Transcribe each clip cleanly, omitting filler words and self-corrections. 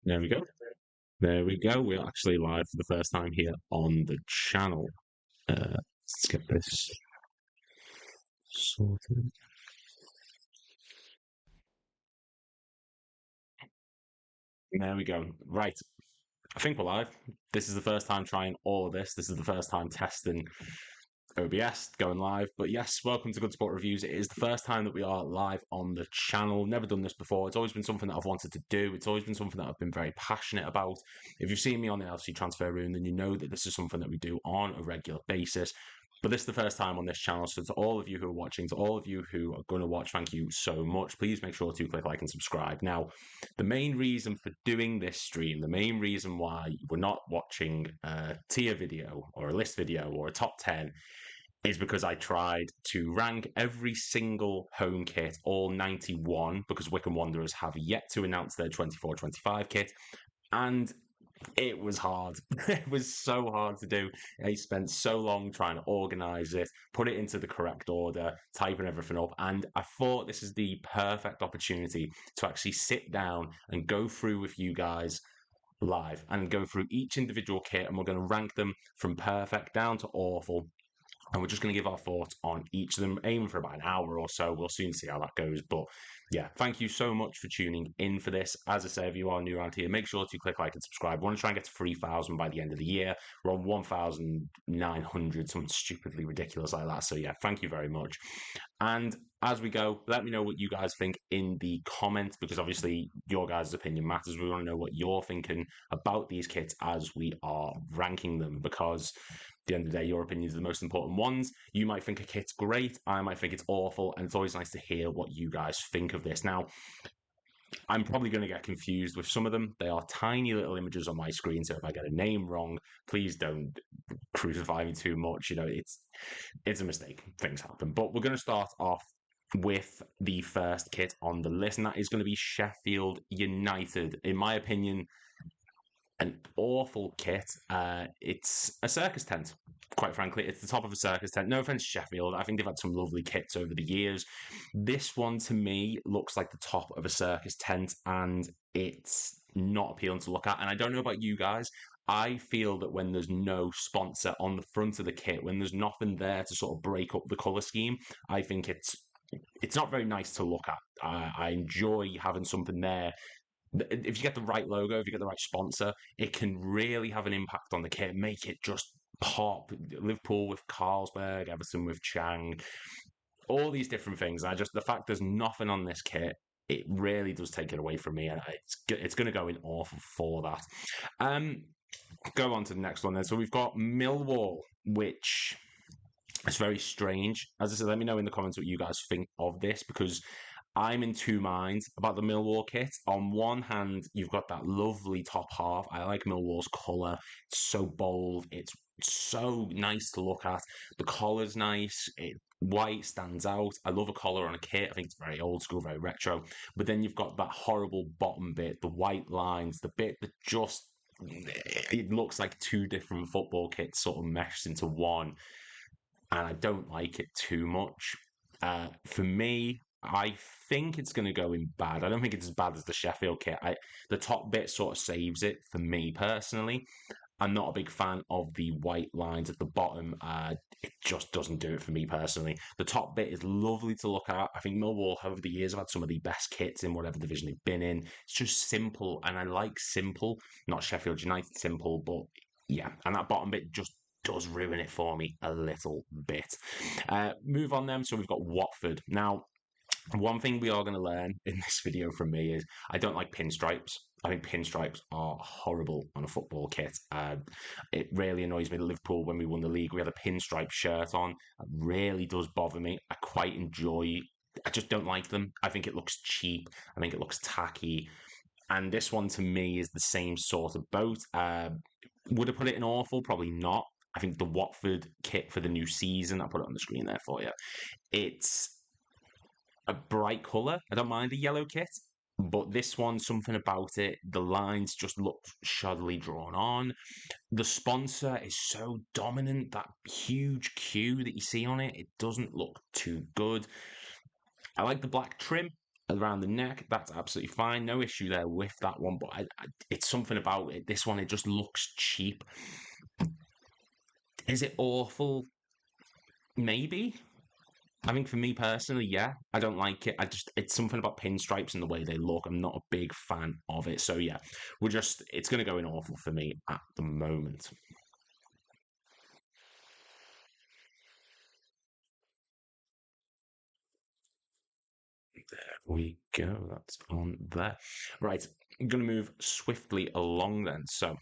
There we go. There we go. We're actually live for the first time here on the channel. Let's get this sorted. There we go. Right. I think we're live. This is the first time trying all of this. This is the first time testing OBS, going live. But yes, welcome to Good Sport Reviews. It is the first time that we are live on the channel. Never done this before. It's always been something that I've wanted to do. It's always been something that I've been very passionate about. If you've seen me on the LC Transfer Room, then you know that this is something that we do on a regular basis. But this is the first time on this channel, so to all of you who are watching, to all of you who are going to watch, thank you so much. Please make sure to click like and subscribe. Now, the main reason for doing this stream, the main reason why we're not watching a tier video or a list video or a top 10 is because I tried to rank every single home kit, all 91, because Wycombe Wanderers have yet to announce their 24-25 kit, and it was hard. It was so hard to do. I spent so long trying to organize it, put it into the correct order, typing everything up, and I thought this is the perfect opportunity to actually sit down and go through with you guys live and go through each individual kit, and we're going to rank them from perfect down to awful, and we're just going to give our thoughts on each of them, aiming for about an hour or so. We'll soon see how that goes. But yeah, thank you so much for tuning in for this. As I say, if you are new around here, make sure to click like and subscribe. We want to try and get to 3,000 by the end of the year. We're on 1,900, something stupidly ridiculous like that. So yeah, thank you very much. And as we go, let me know what you guys think in the comments, because obviously your guys' opinion matters. We want to know what you're thinking about these kits as we are ranking them, because at the end of the day, your opinions are the most important ones. You might think a kit's great, I might think it's awful, and it's always nice to hear what you guys think of this. Now, I'm probably going to get confused with some of them. They are tiny little images on my screen, so if I get a name wrong, please don't crucify me too much. You know, it's a mistake. Things happen. But we're going to start off with the first kit on the list, and that is going to be Sheffield United. In my opinion, an awful kit. It's a circus tent, quite frankly. It's the top of a circus tent. No offense, Sheffield. I think they've had some lovely kits over the years. This one, to me, looks like the top of a circus tent, and it's not appealing to look at. And I don't know about you guys. I feel that when there's no sponsor on the front of the kit, when there's nothing there to sort of break up the color scheme, I think it's not very nice to look at. I enjoy having something there. If you get the right logo, if you get the right sponsor, it can really have an impact on the kit, make it just pop. Liverpool with Carlsberg, Everton with Chang, all these different things. The fact there's nothing on this kit, it really does take it away from me, and it's going to go in awful for that. Go on to the next one then. So we've got Millwall, which is very strange. As I said, let me know in the comments what you guys think of this, because I'm in two minds about the Millwall kit. On one hand, you've got that lovely top half. I like Millwall's colour. It's so bold. It's so nice to look at. The collar's nice. White stands out. I love a collar on a kit. I think it's very old school, very retro. But then you've got that horrible bottom bit, the white lines, the bit that just it looks like two different football kits sort of meshed into one, and I don't like it too much. For me, I think it's going to go in bad. I don't think it's as bad as the Sheffield kit. The top bit sort of saves it for me personally. I'm not a big fan of the white lines at the bottom. It just doesn't do it for me personally. The top bit is lovely to look at. I think Millwall, over the years, have had some of the best kits in whatever division they've been in. It's just simple, and I like simple, not Sheffield United simple, but yeah. And that bottom bit just does ruin it for me a little bit. Move on then. So we've got Watford. Now, one thing we are going to learn in this video from me is I don't like pinstripes. I think pinstripes are horrible on a football kit. It really annoys me that Liverpool, when we won the league, we had a pinstripe shirt on. It really does bother me. I just don't like them. I think it looks cheap. I think it looks tacky. And this one, to me, is the same sort of boat. Would I put it in awful? Probably not. I think the Watford kit for the new season, I'll put it on the screen there for you. It's a bright colour. I don't mind a yellow kit, but this one, something about it, the lines just look shoddily drawn on. The sponsor is so dominant, that huge Q that you see on it, it doesn't look too good. I like the black trim. around the neck, that's absolutely fine. No issue there with that one, but it's something about it. This one, it just looks cheap. Is it awful? Maybe. I think for me personally, yeah, I don't like it. It's something about pinstripes and the way they look. I'm not a big fan of it. So yeah, it's going to go in awful for me at the moment. There we go. That's on there. Right, I'm going to move swiftly along then. So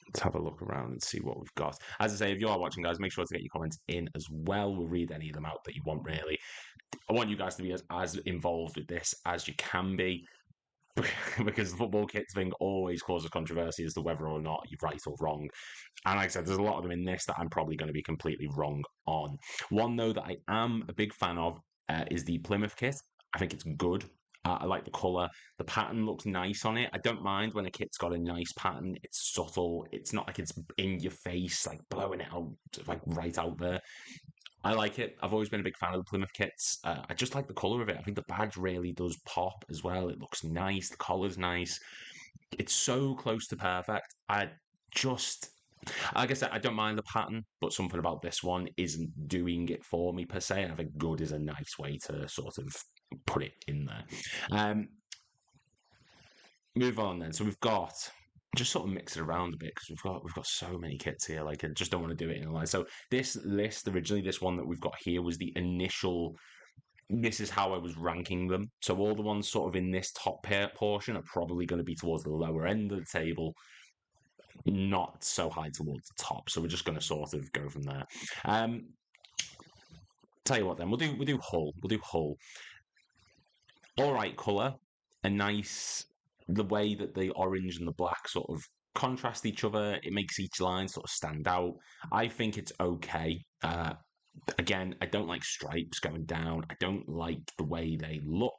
let's have a look around and see what we've got. As I say, if you are watching, guys, make sure to get your comments in as well. We'll read any of them out that you want, really. I want you guys to be as involved with this as you can be. Because the football kits thing always causes controversy as to whether or not you're right or wrong. And like I said, there's a lot of them in this that I'm probably going to be completely wrong on. One, though, that I am a big fan of is the Plymouth kit. I think it's good. I like the colour. The pattern looks nice on it. I don't mind when a kit's got a nice pattern. It's subtle. It's not like it's in your face, like blowing it out, like right out there. I like it. I've always been a big fan of the Plymouth kits. I just like the colour of it. I think the badge really does pop as well. It looks nice. The collar's nice. It's so close to perfect. Just, like I said, I don't mind the pattern, but something about this one isn't doing it for me per se. I think good is a nice way to sort of put it in there. Move on then. So we've got just sort of mix it around a bit because we've got so many kits here. Like I just don't want to do it in a line. So this list originally, this one that we've got here was the initial. This is how I was ranking them. So all the ones sort of in this top pair portion are probably going to be towards the lower end of the table, not so high towards the top. So we're just going to sort of go from there. Tell you what, then we'll do Hull. We'll do Hull. All right, color, a nice the way that the orange and the black sort of contrast each other. It makes each line sort of stand out. I think it's okay. Again, I don't like stripes going down. I don't like the way they look.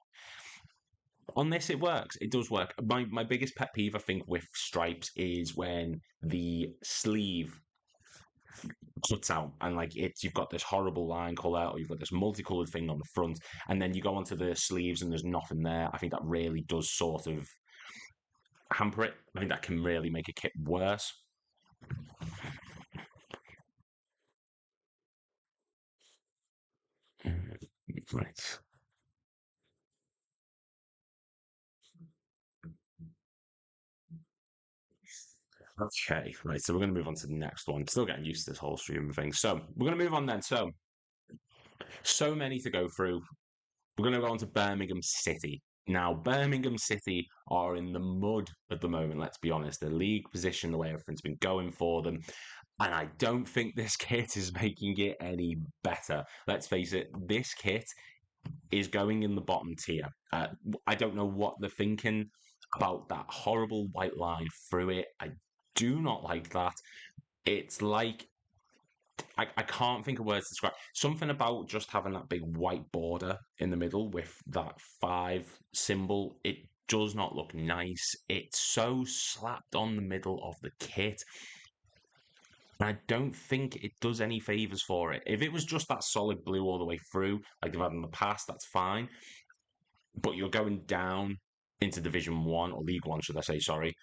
On this, it works. It does work. My biggest pet peeve, I think, with stripes is when the sleeve cuts out and like you've got this horrible line color or you've got this multicolored thing on the front and then you go onto the sleeves and there's nothing there. I think that really does sort of hamper it. I think that can really make a kit worse. Right. Okay, right. So we're going to move on to the next one. Still getting used to this whole stream thing. So we're going to move on then. So many to go through. We're going to go on to Birmingham City. Now, Birmingham City are in the mud at the moment, let's be honest. The league position, the way everything's been going for them. And I don't think this kit is making it any better. Let's face it, this kit is going in the bottom tier. I don't know what they're thinking about that horrible white line through it. I do not like that. It's like I can't think of words to describe something about just having that big white border in the middle with that 5 symbol. It does not look nice. It's so slapped on the middle of the kit. And I don't think it does any favors for it. If it was just that solid blue all the way through, like they've had in the past, that's fine. But you're going down into Division 1 or League 1, should I say, sorry,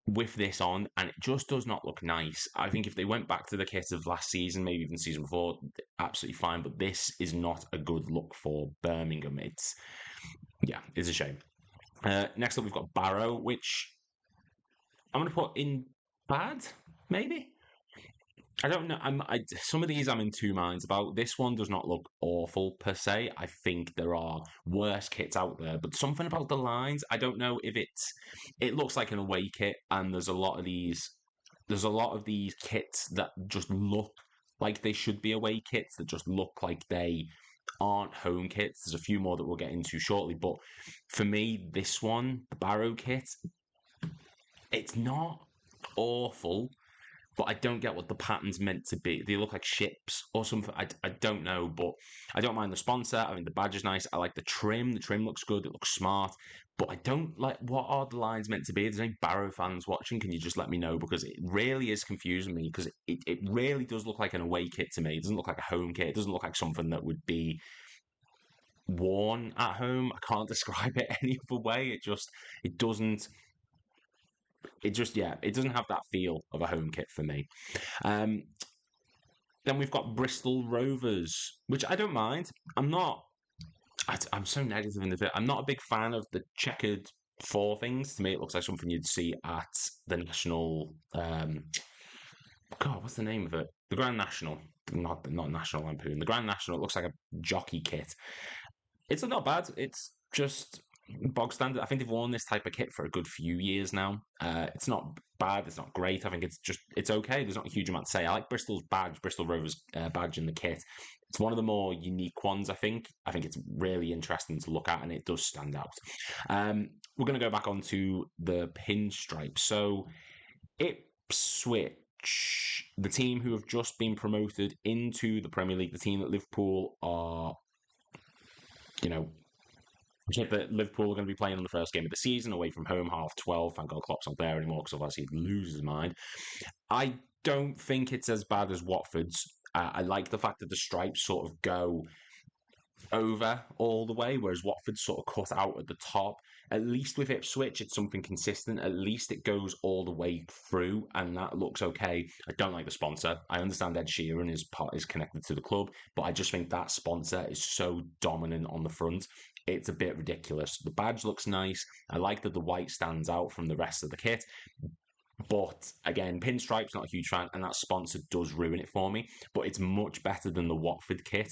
with this on, and it just does not look nice. I think if they went back to the kit of last season, maybe even season before, absolutely fine. But this is not a good look for Birmingham. It's a shame. Next up, we've got Barrow, which I'm going to put in bad, maybe. I don't know. Some of these I'm in two minds about. This one does not look awful per se. I think there are worse kits out there, but something about the lines. I don't know if it's. It looks like an away kit, and there's a lot of these. There's a lot of these kits that just look like they should be away kits. That just look like they aren't home kits. There's a few more that we'll get into shortly, but for me, this one, the Barrow kit, it's not awful, but I don't get what the pattern's meant to be. They look like ships or something. I don't know, but I don't mind the sponsor. I mean, the badge is nice. I like the trim. The trim looks good. It looks smart. But I don't like what are the lines meant to be. If there's any Barrow fans watching, can you just let me know? Because it really is confusing me because it really does look like an away kit to me. It doesn't look like a home kit. It doesn't look like something that would be worn at home. I can't describe it any other way. It doesn't it doesn't have that feel of a home kit for me. Um, then we've got Bristol Rovers, which I don't mind. I'm not. I'm so negative in the bit. I'm not a big fan of the checkered four things. To me, it looks like something you'd see at the national. God, what's the name of it? The Grand National, not National Lampoon. The Grand National. It looks like a jockey kit. It's not bad. It's just bog standard. I think they've worn this type of kit for a good few years now. It's not bad. It's not great. I think it's okay. There's not a huge amount to say. I like Bristol's badge, Bristol Rovers badge in the kit. It's one of the more unique ones. I think. I think it's really interesting to look at, and it does stand out. We're going to go back onto the pinstripe. So Ipswich, the team who have just been promoted into the Premier League, the team that Liverpool are, you know, that Liverpool are going to be playing on the first game of the season away from home, 12:30. Thank God Klopp's not there anymore because otherwise he'd lose his mind. I don't think it's as bad as Watford's. I like the fact that the stripes sort of go over all the way, whereas Watford sort of cut out at the top. At least with Ipswich, it's something consistent. At least it goes all the way through, and that looks okay. I don't like the sponsor. I understand Ed Sheeran is connected to the club, but I just think that sponsor is so dominant on the front. It's a bit ridiculous. The badge looks nice. I like that the white stands out from the rest of the kit. But again, pinstripes, not a huge fan, and that sponsor does ruin it for me. But it's much better than the Watford kit.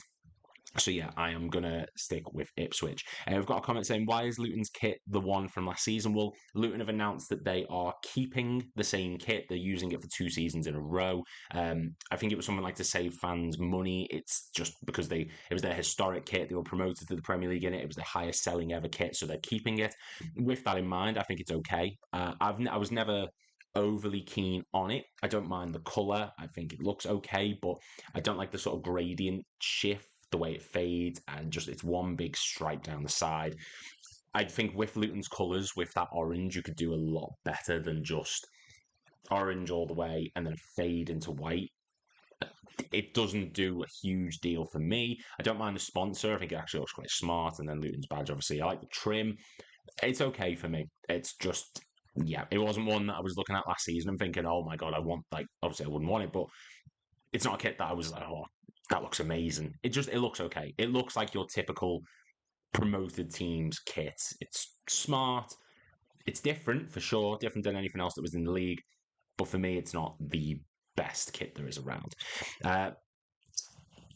So yeah, I am going to stick with Ipswich. We've got a comment saying, why is Luton's kit the one from last season? Well, Luton have announced that they are keeping the same kit. They're using it for 2 seasons in a row. I think it was something like to save fans money. It's just because it was their historic kit. They were promoted to the Premier League in it. It was the highest selling ever kit, so they're keeping it. With that in mind, I think it's okay. I was never overly keen on it. I don't mind the colour. I think it looks okay, but I don't like the sort of gradient shift, the way it fades, and just it's one big stripe down the side. I think with Luton's colours, with that orange, you could do a lot better than just orange all the way and then fade into white. It doesn't do a huge deal for me. I don't mind the sponsor. I think it actually looks quite smart. And then Luton's badge, obviously. I like the trim. It's okay for me. It's just, yeah, it wasn't one that I was looking at last season and thinking, oh my God, I want, like, obviously I wouldn't want it, but it's not a kit that I was like, oh, that looks amazing. It looks okay. It looks like your typical promoted team's kit. It's smart. It's different for sure, different than anything else that was in the league. But for me, it's not the best kit there is around.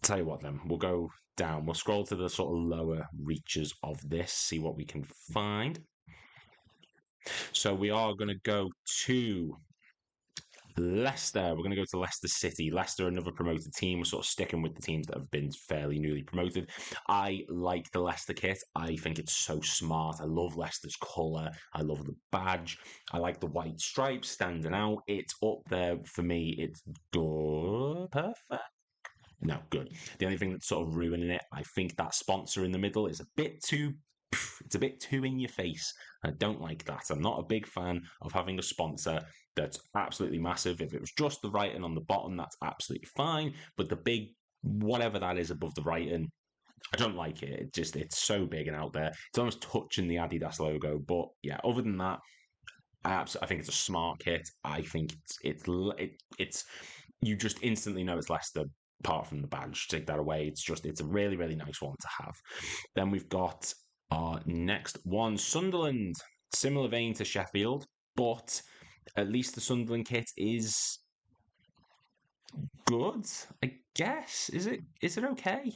Tell you what, then we'll go down. We'll scroll to the sort of lower reaches of this, see what we can find. So we are going to go to Leicester. We're going to go to Leicester City. Leicester, another promoted team. We're sort of sticking with the teams that have been fairly newly promoted. I like the Leicester kit. I think it's so smart. I love Leicester's colour. I love the badge. I like the white stripes standing out. It's up there for me. It's good. Perfect. No, good. The only thing that's sort of ruining it, I think that sponsor in the middle is a bit too. It's a bit too in your face. I don't like that. I'm not a big fan of having a sponsor that's absolutely massive. If it was just the writing on the bottom, that's absolutely fine. But the big whatever that is above the writing, I don't like it. It's so big and out there. It's almost touching the Adidas logo. But yeah, other than that, I think it's a smart kit. I think it's you just instantly know it's Leicester. Apart from the badge, take that away. It's a really, really nice one to have. Then we've got our next one, Sunderland. Similar vein to Sheffield, but at least the Sunderland kit is good, I guess. Is it okay?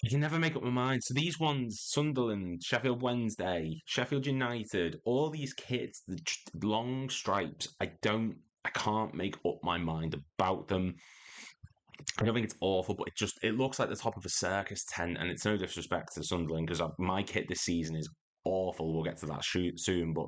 I can never make up my mind. So these ones, Sunderland, Sheffield Wednesday, Sheffield United, all these kits, the long stripes, I can't make up my mind about them. I don't think it's awful, but it looks like the top of a circus tent, and it's no disrespect to Sunderland because my kit this season is awful. We'll get to that soon, but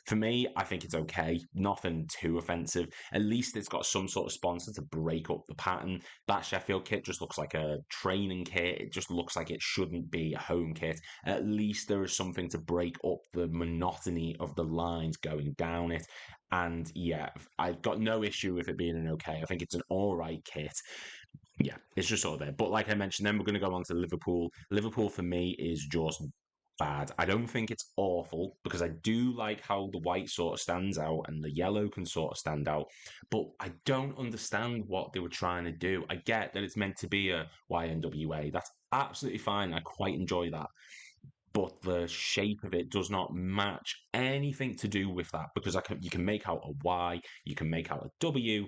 for me, I think it's okay. Nothing too offensive. At least it's got some sort of sponsor to break up the pattern. That Sheffield kit just looks like a training kit. It just looks like it shouldn't be a home kit. At least there is something to break up the monotony of the lines going down it. And yeah, I've got no issue with it being an okay. I think it's an all right kit. yeah, it's just sort of there. But like I mentioned, then we're going to go on to Liverpool. Liverpool for me is just bad. I don't think it's awful because I do like how the white sort of stands out and the yellow can sort of stand out. But I don't understand what they were trying to do. I get that it's meant to be a YNWA. That's absolutely fine. I quite enjoy that. But the shape of it does not match anything to do with that because you can make out a Y, you can make out a W,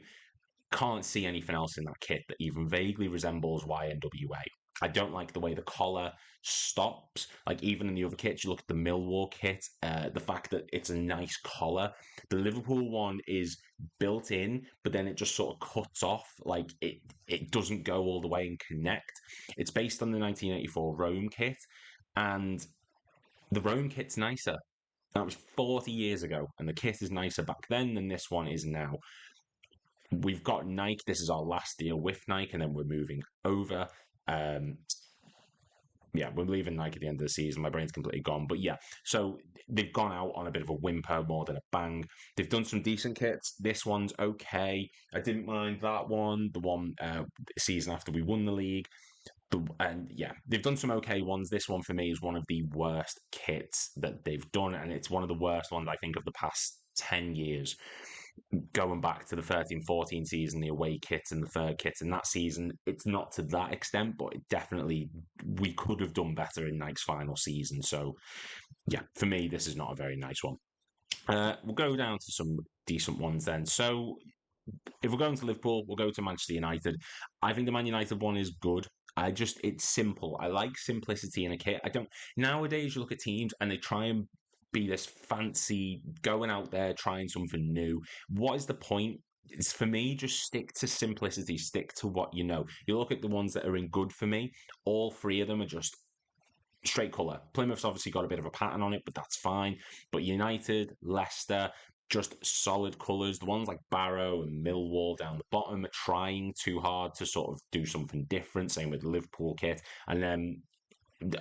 can't see anything else in that kit that even vaguely resembles YNWA. I don't like the way the collar stops. Like even in the other kits, you look at the Millwall kit, the fact that it's a nice collar. The Liverpool one is built in, but then it just sort of cuts off. Like it doesn't go all the way and connect. It's based on the 1984 Rome kit, and the Rome kit's nicer. That was 40 years ago, and the kit is nicer back then than this one is now. We've got Nike. This is our last deal with Nike, and then we're moving over. Um, yeah, we're leaving Nike at the end of the season. My brain's completely gone. But yeah, so they've gone out on a bit of a whimper more than a bang. They've done some decent kits. This one's okay. I didn't mind that one, the one season after we won the league. And yeah, they've done some okay ones. This one for me is one of the worst kits that they've done, and it's one of the worst ones I think of the past 10 years. Going back to the 13-14 season, the away kits and the third kits in that season, it's not to that extent, but it definitely, we could have done better in Nike's final season. So yeah, for me, this is not a very nice one. We'll go down to some decent ones then. So if we're going to Liverpool, we'll go to Manchester United. I think the Man United one is good. It's simple. I like simplicity in a kit. I don't, nowadays you look at teams and they try and be this fancy, going out there, trying something new. What is the point? It's for me, just stick to simplicity, stick to what you know. You look at the ones that are in good for me, all three of them are just straight colour. Plymouth's obviously got a bit of a pattern on it, but that's fine. But United, Leicester, just solid colours. The ones like Barrow and Millwall down the bottom are trying too hard to sort of do something different. Same with the Liverpool kit. And then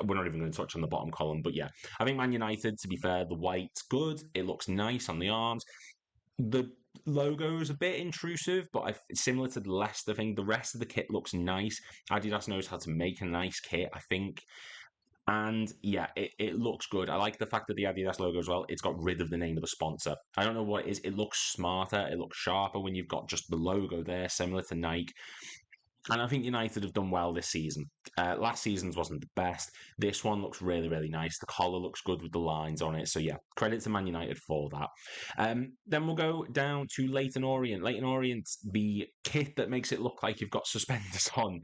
we're not even going to touch on the bottom column, but yeah, I think Man United, to be fair, the white's good. It looks nice on the arms. The logo is a bit intrusive, but similar to the Leicester thing, the rest of the kit looks nice. Adidas knows how to make a nice kit, I think. And yeah, it looks good. I like the fact that the Adidas logo as well, it's got rid of the name of the sponsor. I don't know what it is. It looks smarter. It looks sharper when you've got just the logo there, similar to Nike. And I think United have done well this season. Last season's wasn't the best. This one looks really, really nice. The collar looks good with the lines on it. So yeah, credit to Man United for that. Then we'll go down to Leyton Orient. Leyton Orient, the kit that makes it look like you've got suspenders on.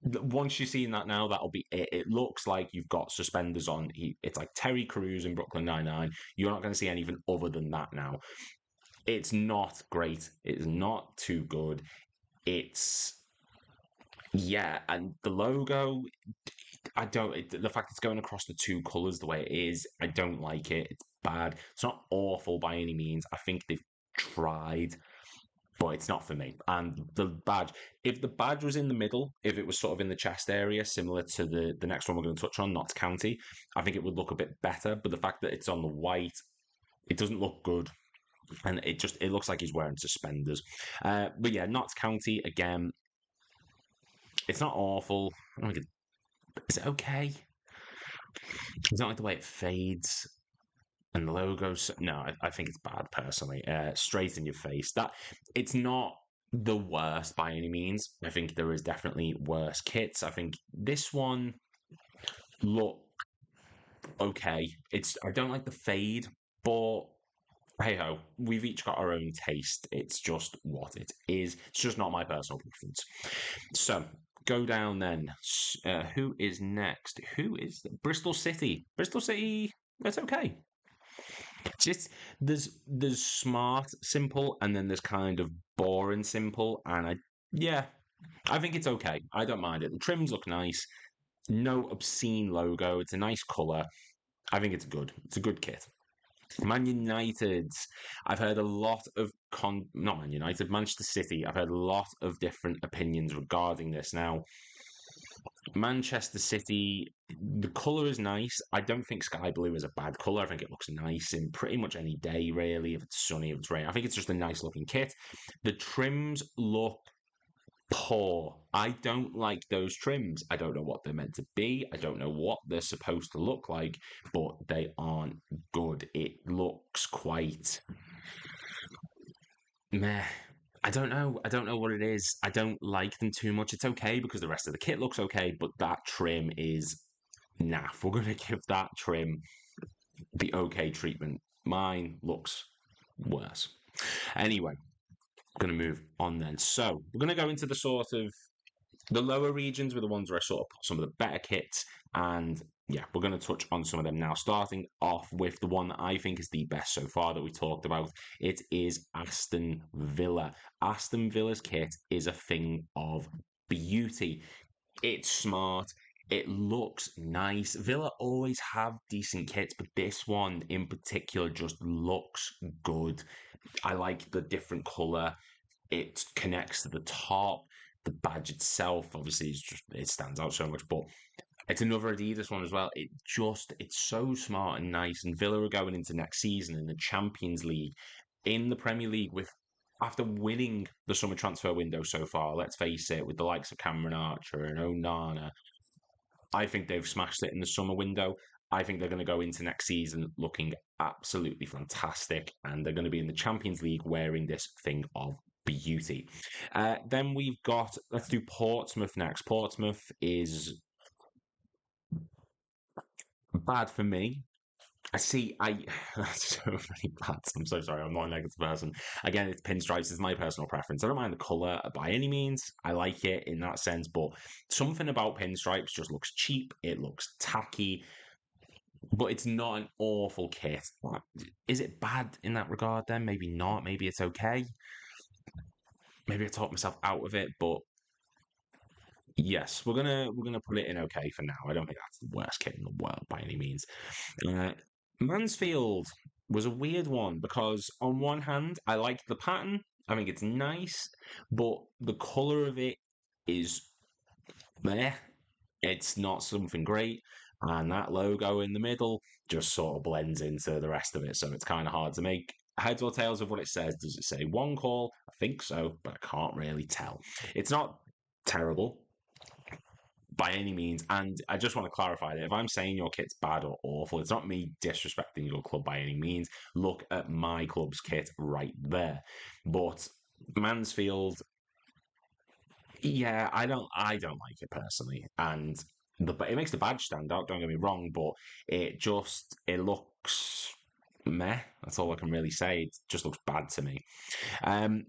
Once you've seen that now, that'll be it. It looks like you've got suspenders on. It's like Terry Crews in Brooklyn Nine-Nine. You're not going to see anything other than that now. It's not great. It's not too good. It's yeah, and the logo, the fact it's going across the two colours the way it is, I don't like it. It's bad. It's not awful by any means. I think they've tried, but it's not for me. And the badge, if the badge was in the middle, if it was sort of in the chest area, similar to the next one we're going to touch on, Notts County, I think it would look a bit better. But the fact that it's on the white, it doesn't look good. And it looks like he's wearing suspenders. But yeah, Notts County, again, it's not awful. Is it okay? I don't like the way it fades and the logos. No, I think it's bad personally. Straight in your face. That it's not the worst by any means. I think there is definitely worse kits. I think this one look okay. I don't like the fade, but hey ho, we've each got our own taste. It's just what it is. It's just not my personal preference. So go down then. Who is next? Who is Bristol City? Bristol City. That's okay. Just there's smart simple, and then there's kind of boring simple, and I think it's okay. I don't mind it. The trims look nice. No obscene logo. It's a nice color. I think it's good. It's a good kit. Man United. I've heard a lot of not Man United, Manchester City. I've heard a lot of different opinions regarding this. Now, Manchester City, the colour is nice. I don't think sky blue is a bad colour. I think it looks nice in pretty much any day, really. If it's sunny, if it's rain, I think it's just a nice looking kit. The trims look poor. I don't like those trims. I don't know what they're meant to be. I don't know what they're supposed to look like, but they aren't good. It looks quite meh. I don't know. I don't know what it is. I don't like them too much. It's okay because the rest of the kit looks okay, but that trim is naff. We're going to give that trim the okay treatment. Mine looks worse. Anyway, going to move on then. So we're going to go into the sort of the lower regions were the ones where I sort of put some of the better kits, and yeah, we're going to touch on some of them now. Starting off with the one that I think is the best so far that we talked about, it is Aston Villa. Aston Villa's kit is a thing of beauty. It's smart. It looks nice. Villa always have decent kits, but this one in particular just looks good. I like the different colour. It connects to the top. The badge itself, obviously, is just it stands out so much. But it's another Adidas one as well. It's so smart and nice. And Villa are going into next season in the Champions League, in the Premier League with after winning the summer transfer window so far. Let's face it, with the likes of Cameron Archer and Onana, I think they've smashed it in the summer window. I think they're going to go into next season looking absolutely fantastic, and they're going to be in the Champions League wearing this thing of beauty. Then we've got, let's do Portsmouth next. Portsmouth is bad for me. I so many bats. I'm so sorry. I'm not a negative person. Again, it's pinstripes. It's my personal preference. I don't mind the color by any means. I like it in that sense, but something about pinstripes just looks cheap. It looks tacky, but it's not an awful kit. Is it bad in that regard? Then maybe not. Maybe it's okay. Maybe I talked myself out of it, but yes, we're gonna put it in okay for now. I don't think that's the worst kit in the world by any means. Uh, Mansfield was a weird one because on one hand, I like the pattern. I think it's nice, but the color of it is meh. It's not something great, and that logo in the middle just sort of blends into the rest of it. So it's kind of hard to make heads or tails of what it says. Does it say one call? I think so, but I can't really tell. It's not terrible by any means. And I just want to clarify that if I'm saying your kit's bad or awful, it's not me disrespecting your club by any means. Look at my club's kit right there. But Mansfield, yeah, I don't like it personally. And it makes the badge stand out, don't get me wrong, but it looks meh. That's all I can really say. It just looks bad to me. Um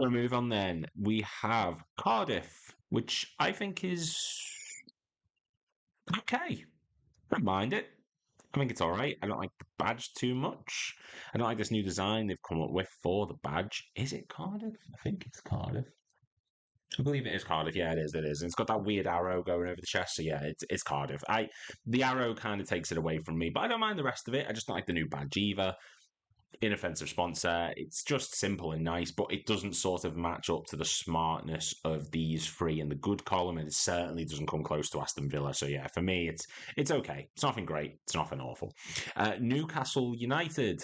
We'll move on then. We have Cardiff, which I think is okay. I don't mind it. I think it's all right. I don't like the badge too much. I don't like this new design they've come up with for the badge. Is it Cardiff? I think it's Cardiff. I believe it is Cardiff. Yeah, it is. It is. And it's got that weird arrow going over the chest. So yeah, it's Cardiff. The arrow kind of takes it away from me, but I don't mind the rest of it. I just don't like the new badge either. Inoffensive sponsor. It's just simple and nice, but it doesn't sort of match up to the smartness of these three in the good column, and it certainly doesn't come close to Aston Villa. So yeah, for me, it's okay. It's nothing great. It's nothing awful. Newcastle United.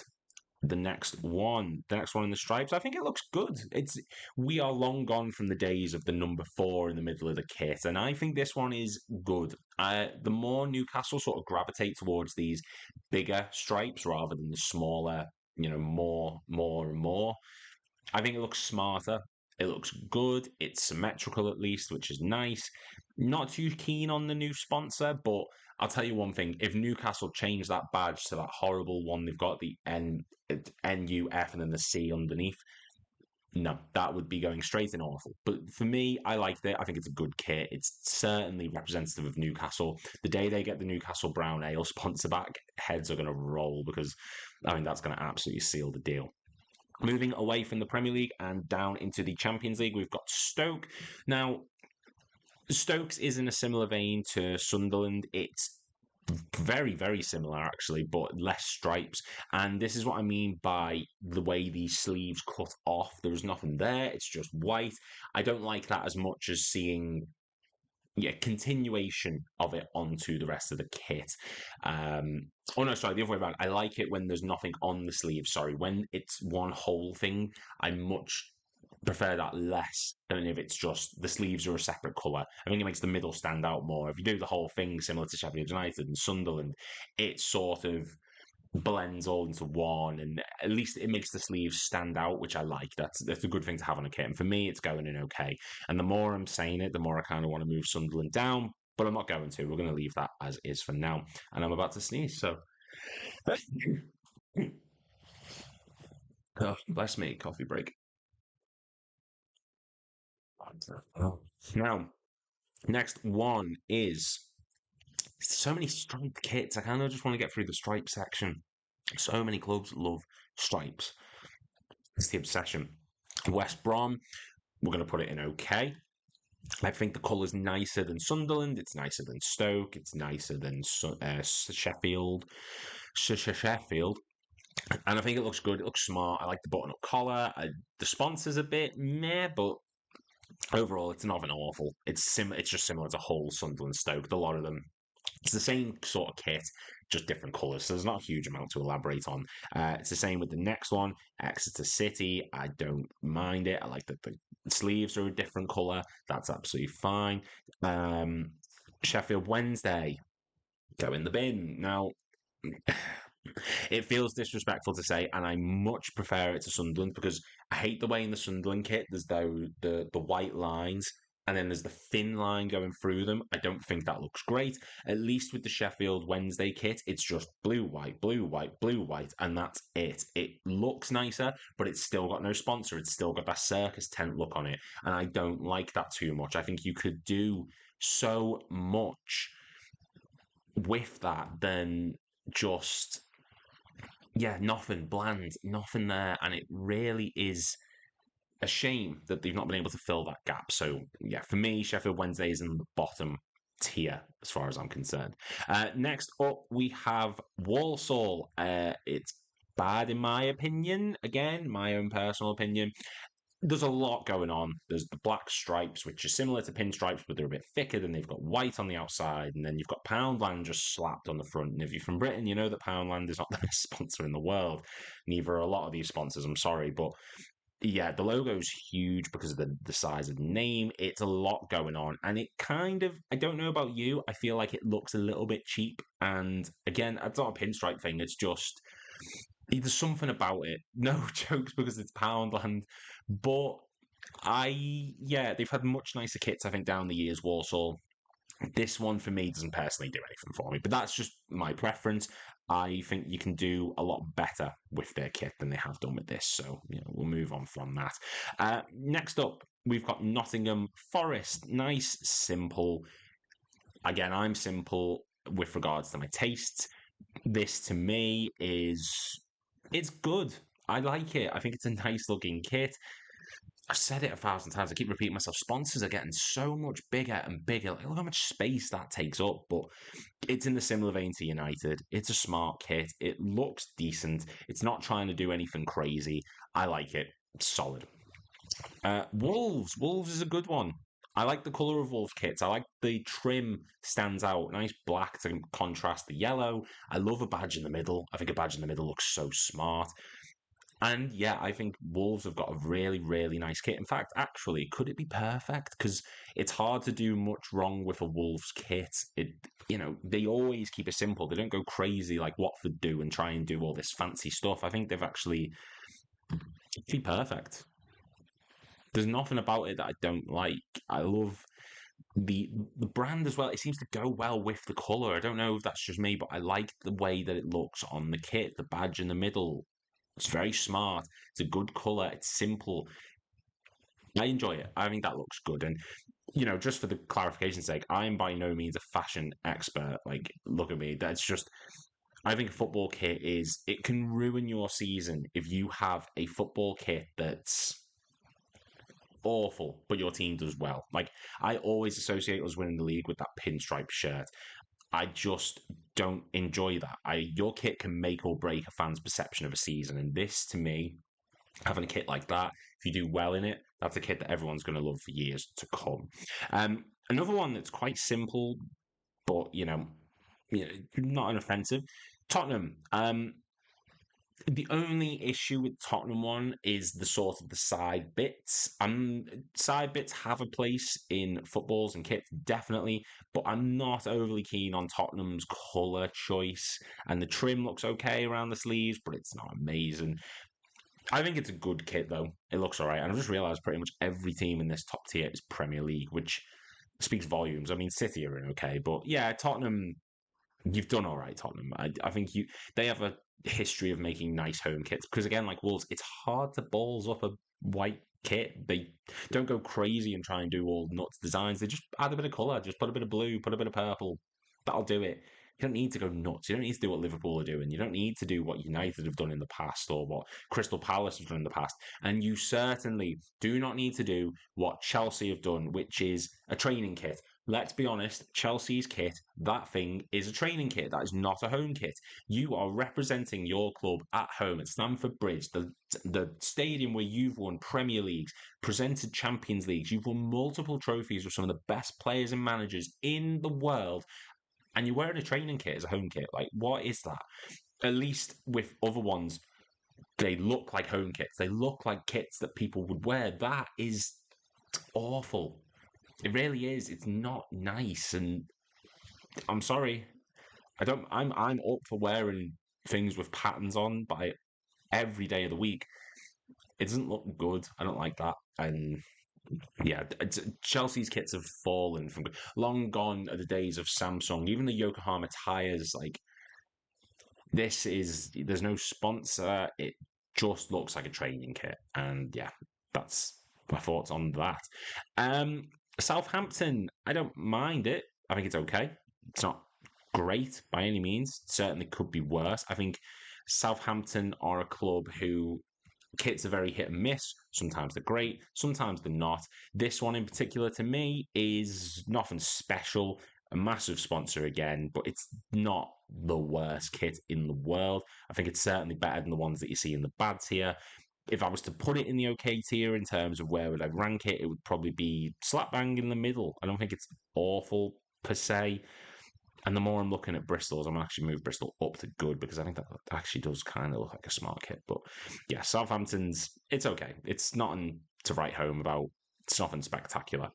The next one in the stripes. I think it looks good. We are long gone from the days of the number 4 in the middle of the kit, and I think this one is good. The more Newcastle sort of gravitate towards these bigger stripes rather than the smaller, more and more. I think it looks smarter. It looks good. It's symmetrical at least, which is nice. Not too keen on the new sponsor, but I'll tell you one thing. If Newcastle change that badge to that horrible one they've got, the NUF and then the C underneath, no, that would be going straight in awful. But for me, I liked it. I think it's a good kit. It's certainly representative of Newcastle. The day they get the Newcastle Brown Ale sponsor back, heads are going to roll because I mean that's going to absolutely seal the deal. Moving away from the Premier League and down into the Champions League, we've got Stoke. Now, Stokes is in a similar vein to Sunderland. It's very, very similar, actually, but less stripes. And this is what I mean by the way these sleeves cut off. There's nothing there. It's just white. I don't like that as much as seeing continuation of it onto the rest of the kit. Oh no, sorry, the other way around. I like it when there's nothing on the sleeve. Sorry, when it's one whole thing, I much prefer that less than if it's just the sleeves are a separate colour. I think it makes the middle stand out more. If you do the whole thing similar to Sheffield United and Sunderland, it sort of blends all into one, and at least it makes the sleeves stand out, which I like. That's a good thing to have on a kit. And for me, it's going in okay. And the more I'm saying it, the more I kind of want to move Sunderland down, but I'm not going to. We're going to leave that as is for now. And I'm about to sneeze, so oh, bless me, coffee break. Now, next one is so many striped kits. I kind of just want to get through the stripe section. So many clubs love stripes. It's the obsession. West Brom, we're going to put it in okay. I think the colour's nicer than Sunderland. It's nicer than Stoke. It's nicer than Sheffield. Sheffield. And I think it looks good. It looks smart. I like the button-up collar. The sponsor's a bit meh, but overall, it's not an awful. It's just similar to Hull, Sunderland, Stoke. A lot of them. It's the same sort of kit, just different colours. So there's not a huge amount to elaborate on. It's the same with the next one, Exeter City. I don't mind it. I like that the sleeves are a different colour. That's absolutely fine. Sheffield Wednesday, go in the bin. Now, it feels disrespectful to say, and I much prefer it to Sunderland because I hate the way in the Sunderland kit there's the white lines and then there's the thin line going through them. I don't think that looks great. At least with the Sheffield Wednesday kit, it's just blue, white, blue, white, blue, white, and that's it. It looks nicer, but it's still got no sponsor. It's still got that circus tent look on it, and I don't like that too much. I think you could do so much with that than just nothing bland, nothing there, and it really is a shame that they've not been able to fill that gap. So yeah, for me, Sheffield Wednesday is in the bottom tier as far as I'm concerned. Next up, we have Walsall. It's bad in my opinion. Again, my own personal opinion. There's a lot going on. There's the black stripes, which are similar to pinstripes, but they're a bit thicker. Then they've got white on the outside, and then you've got Poundland just slapped on the front. And if you're from Britain, you know that Poundland is not the best sponsor in the world. Neither are a lot of these sponsors. I'm sorry, but yeah, the logo's huge because of the size of the name. It's a lot going on, and it kind of, I don't know about you, I feel like it looks a little bit cheap. And again, it's not a pinstripe thing. It's just there's something about it. No jokes because it's Poundland, but they've had much nicer kits, I think, down the years, Warsaw. This one for me doesn't personally do anything for me, but that's just my preference. I think you can do a lot better with their kit than they have done with this. So, we'll move on from that. Next up, we've got Nottingham Forest. Nice, simple. Again, I'm simple with regards to my tastes. This to me it's good. I like it. I think it's a nice looking kit. I've said it 1,000 times. I keep repeating myself. Sponsors are getting so much bigger and bigger. Like, look how much space that takes up. But it's in the similar vein to United. It's a smart kit. It looks decent. It's not trying to do anything crazy. I like it. It's solid. Wolves. Wolves is a good one. I like the colour of Wolves kits. I like the trim stands out. Nice black to contrast the yellow. I love a badge in the middle. I think a badge in the middle looks so smart. And yeah, I think Wolves have got a really, really nice kit. In fact, actually, could it be perfect? Because it's hard to do much wrong with a Wolves kit. They always keep it simple. They don't go crazy like Watford do and try and do all this fancy stuff. I think they've actually perfect. There's nothing about it that I don't like. I love the brand as well. It seems to go well with the colour. I don't know if that's just me, but I like the way that it looks on the kit. The badge in the middle. It's very smart. It's a good colour. It's simple. I enjoy it. I think that looks good. And, just for the clarification's sake, I'm by no means a fashion expert. Like, look at me. That's just, I think a football kit it can ruin your season if you have a football kit that's awful, but your team does well. Like, I always associate us winning the league with that pinstripe shirt. I just don't enjoy that. Your kit can make or break a fan's perception of a season, and this, to me, having a kit like that, if you do well in it, that's a kit that everyone's going to love for years to come. Another one that's quite simple, but not an offensive. Tottenham. The only issue with Tottenham one is the sort of the side bits. Side bits have a place in footballs and kits, definitely, but I'm not overly keen on Tottenham's colour choice. And the trim looks okay around the sleeves, but it's not amazing. I think it's a good kit though. It looks alright. And I've just realised pretty much every team in this top tier is Premier League, which speaks volumes. I mean, City are in okay, but yeah, Tottenham, you've done all right, Tottenham. I think they have a history of making nice home kits because again, like Wolves, it's hard to balls up a white kit. They don't go crazy and try and do all nuts designs. They just add a bit of colour, just put a bit of blue, put a bit of purple. That'll do it. You don't need to go nuts. You don't need to do what Liverpool are doing. You don't need to do what United have done in the past or what Crystal Palace have done in the past. And you certainly do not need to do what Chelsea have done, which is a training kit. Let's be honest, Chelsea's kit, that thing is a training kit. That is not a home kit. You are representing your club at home at Stamford Bridge, the stadium where you've won Premier Leagues, presented Champions Leagues. You've won multiple trophies with some of the best players and managers in the world, and you're wearing a training kit as a home kit. Like, what is that? At least with other ones, they look like home kits. They look like kits that people would wear. That is awful. It really is. It's not nice, and I'm sorry. I don't. I'm up for wearing things with patterns on, but every day of the week, it doesn't look good. I don't like that, and yeah, Chelsea's kits have fallen from long gone are the days of Samsung. Even the Yokohama tires, like this is there's no sponsor. It just looks like a training kit, and yeah, that's my thoughts on that. Um, Southampton, I don't mind it. I think it's okay. It's not great by any means. Certainly could be worse. I think Southampton are a club who kits are very hit and miss. Sometimes they're great, sometimes they're not. This one in particular to me is nothing special. A massive sponsor again, but it's not the worst kit in the world. I think it's certainly better than the ones that you see in the bad tier. If I was to put it in the okay tier in terms of where would I rank it, it would probably be slap bang in the middle. I don't think it's awful per se. And the more I'm looking at Bristol's, I'm going to actually move Bristol up to good because I think that actually does kind of look like a smart kit. But yeah, Southampton's, it's okay. It's nothing to write home about. It's nothing spectacular.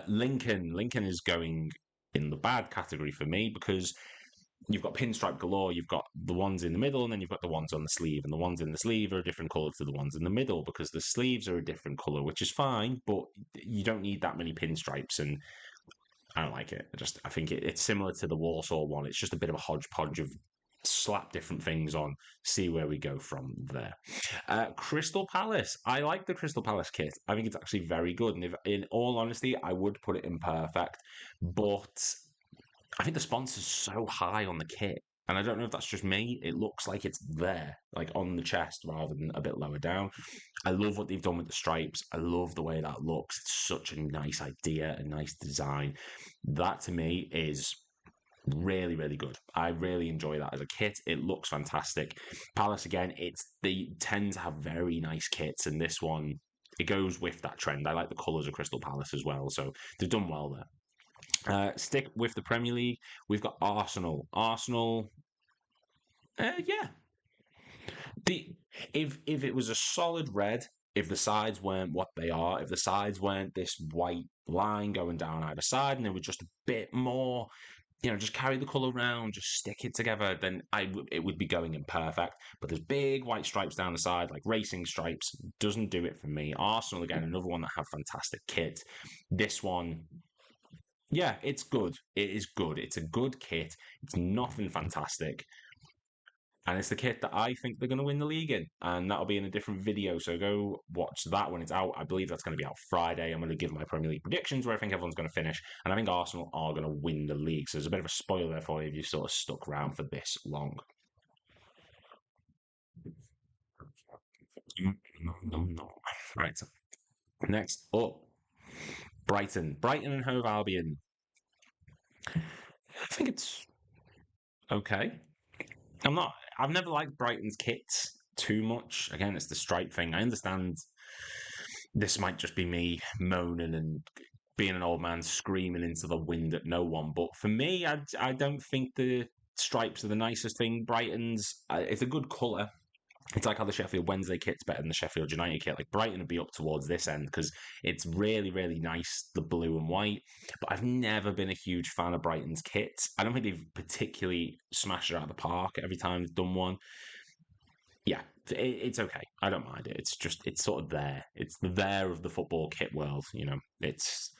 Lincoln is going in the bad category for me because you've got pinstripe galore, you've got the ones in the middle, and then you've got the ones on the sleeve. And the ones in the sleeve are a different colour to the ones in the middle because the sleeves are a different colour, which is fine, but you don't need that many pinstripes. And I don't like it. I think it's similar to the Warsaw one. It's just a bit of a hodgepodge of slap different things on, see where we go from there. Crystal Palace. I like the Crystal Palace kit. I think it's actually very good. And if, in all honesty, I would put it in perfect. But I think the sponsor's so high on the kit. And I don't know if that's just me. It looks like it's there, like on the chest rather than a bit lower down. I love what they've done with the stripes. I love the way that looks. It's such a nice idea, a nice design. That to me is really, really good. I really enjoy that as a kit. It looks fantastic. Palace again, they tend to have very nice kits, and this one it goes with that trend. I like the colours of Crystal Palace as well, so they've done well there. Stick with the Premier League. We've got Arsenal. Yeah. If it was a solid red, if the sides weren't what they are, if the sides weren't this white line going down either side, and they were just a bit more, just carry the colour around, just stick it together, then it would be going in perfect. But there's big white stripes down the side, like racing stripes, doesn't do it for me. Arsenal, again, another one that have fantastic kit. This one, yeah, it's good. It is good. It's a good kit. It's nothing fantastic. And it's the kit that I think they're going to win the league in. And that'll be in a different video. So go watch that when it's out. I believe that's going to be out Friday. I'm going to give my Premier League predictions where I think everyone's going to finish. And I think Arsenal are going to win the league. So there's a bit of a spoiler there for you if you've sort of stuck around for this long. No. Right. Next up, Brighton. Brighton and Hove Albion. I think it's okay. I've never liked Brighton's kits too much. Again, it's the stripe thing. I understand this might just be me moaning and being an old man screaming into the wind at no one. But for me, I don't think the stripes are the nicest thing. Brighton's, it's a good colour. It's like how the Sheffield Wednesday kit's better than the Sheffield United kit. Like Brighton would be up towards this end because it's really, really nice, the blue and white. But I've never been a huge fan of Brighton's kits. I don't think they've particularly smashed it out of the park every time they've done one. Yeah, it's okay. I don't mind it. It's just, it's sort of there. It's the there of the football kit world, you know. It's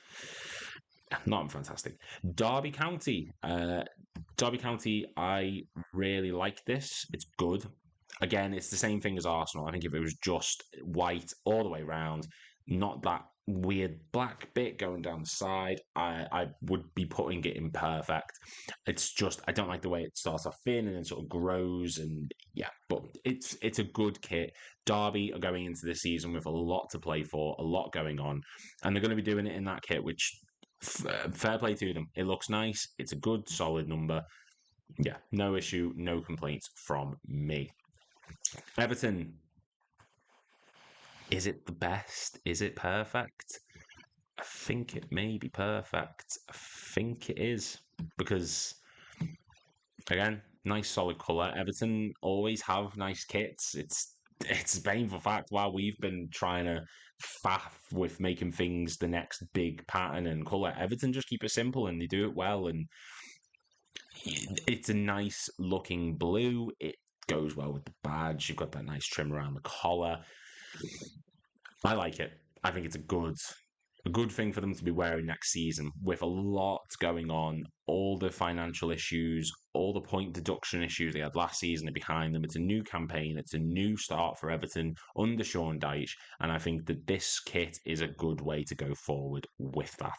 not fantastic. Derby County. Derby County, I really like this. It's good. Again, it's the same thing as Arsenal. I think if it was just white all the way around, not that weird black bit going down the side, I would be putting it in perfect. It's just I don't like the way it starts off thin and then sort of grows and yeah, but it's a good kit. Derby are going into this season with a lot to play for, a lot going on, and they're going to be doing it in that kit, which fair play to them. It looks nice. It's a good, solid number. Yeah, no issue, no complaints from me. Everton, is it the best? Is it perfect? I think it may be perfect. I think it is because, again, nice solid colour. Everton always have nice kits. It's a painful fact. While we've been trying to faff with making things the next big pattern and colour, Everton just keep it simple and they do it well. And it's a nice looking blue. It goes well with the badge. You've got that nice trim around the collar. I like it. I think it's a good thing for them to be wearing next season with a lot going on, all the financial issues, all the point deduction issues they had last season are behind them. It's a new campaign, it's a new start for Everton under Sean Dyche, and I think that this kit is a good way to go forward with that.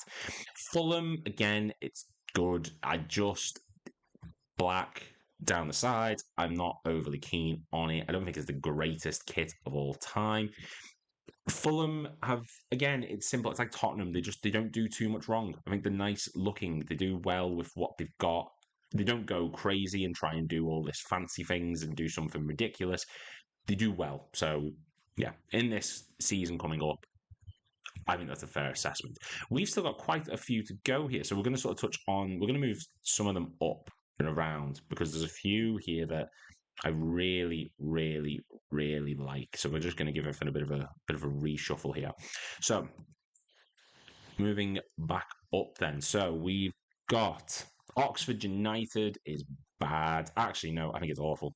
Fulham, again, it's good. I just black down the sides. I'm not overly keen on it. I don't think it's the greatest kit of all time. Fulham have again, it's simple. It's like Tottenham. They don't do too much wrong. I think they're nice looking. They do well with what they've got. They don't go crazy and try and do all this fancy things and do something ridiculous. They do well. So yeah, in this season coming up, I think that's a fair assessment. We've still got quite a few to go here, so we're going to sort of touch on. We're going to move some of them up and around because there's a few here that I really, really, really like. So we're just going to give everything a bit of a reshuffle here. So moving back up then. So we've got Oxford United is bad. Actually, no, I think it's awful.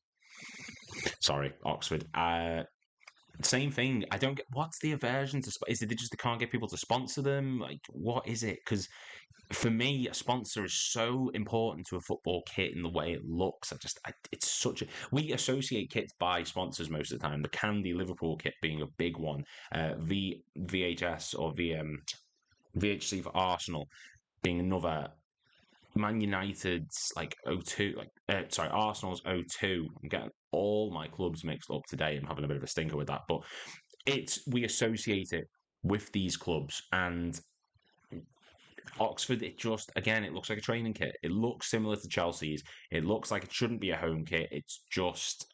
Sorry, Oxford. Same thing. I don't get what's the aversion to. Is it just they can't get people to sponsor them? Like, what is it? Because for me, a sponsor is so important to a football kit in the way it looks. It's such a. We associate kits by sponsors most of the time. The Candy Liverpool kit being a big one. VHS or VHC for Arsenal being another. Man United's like O2, sorry, Arsenal's O2. I'm getting all my clubs mixed up today. I'm having a bit of a stinker with that, but we associate it with these clubs and Oxford. It just again, it looks like a training kit. It looks similar to Chelsea's. It looks like it shouldn't be a home kit. It's just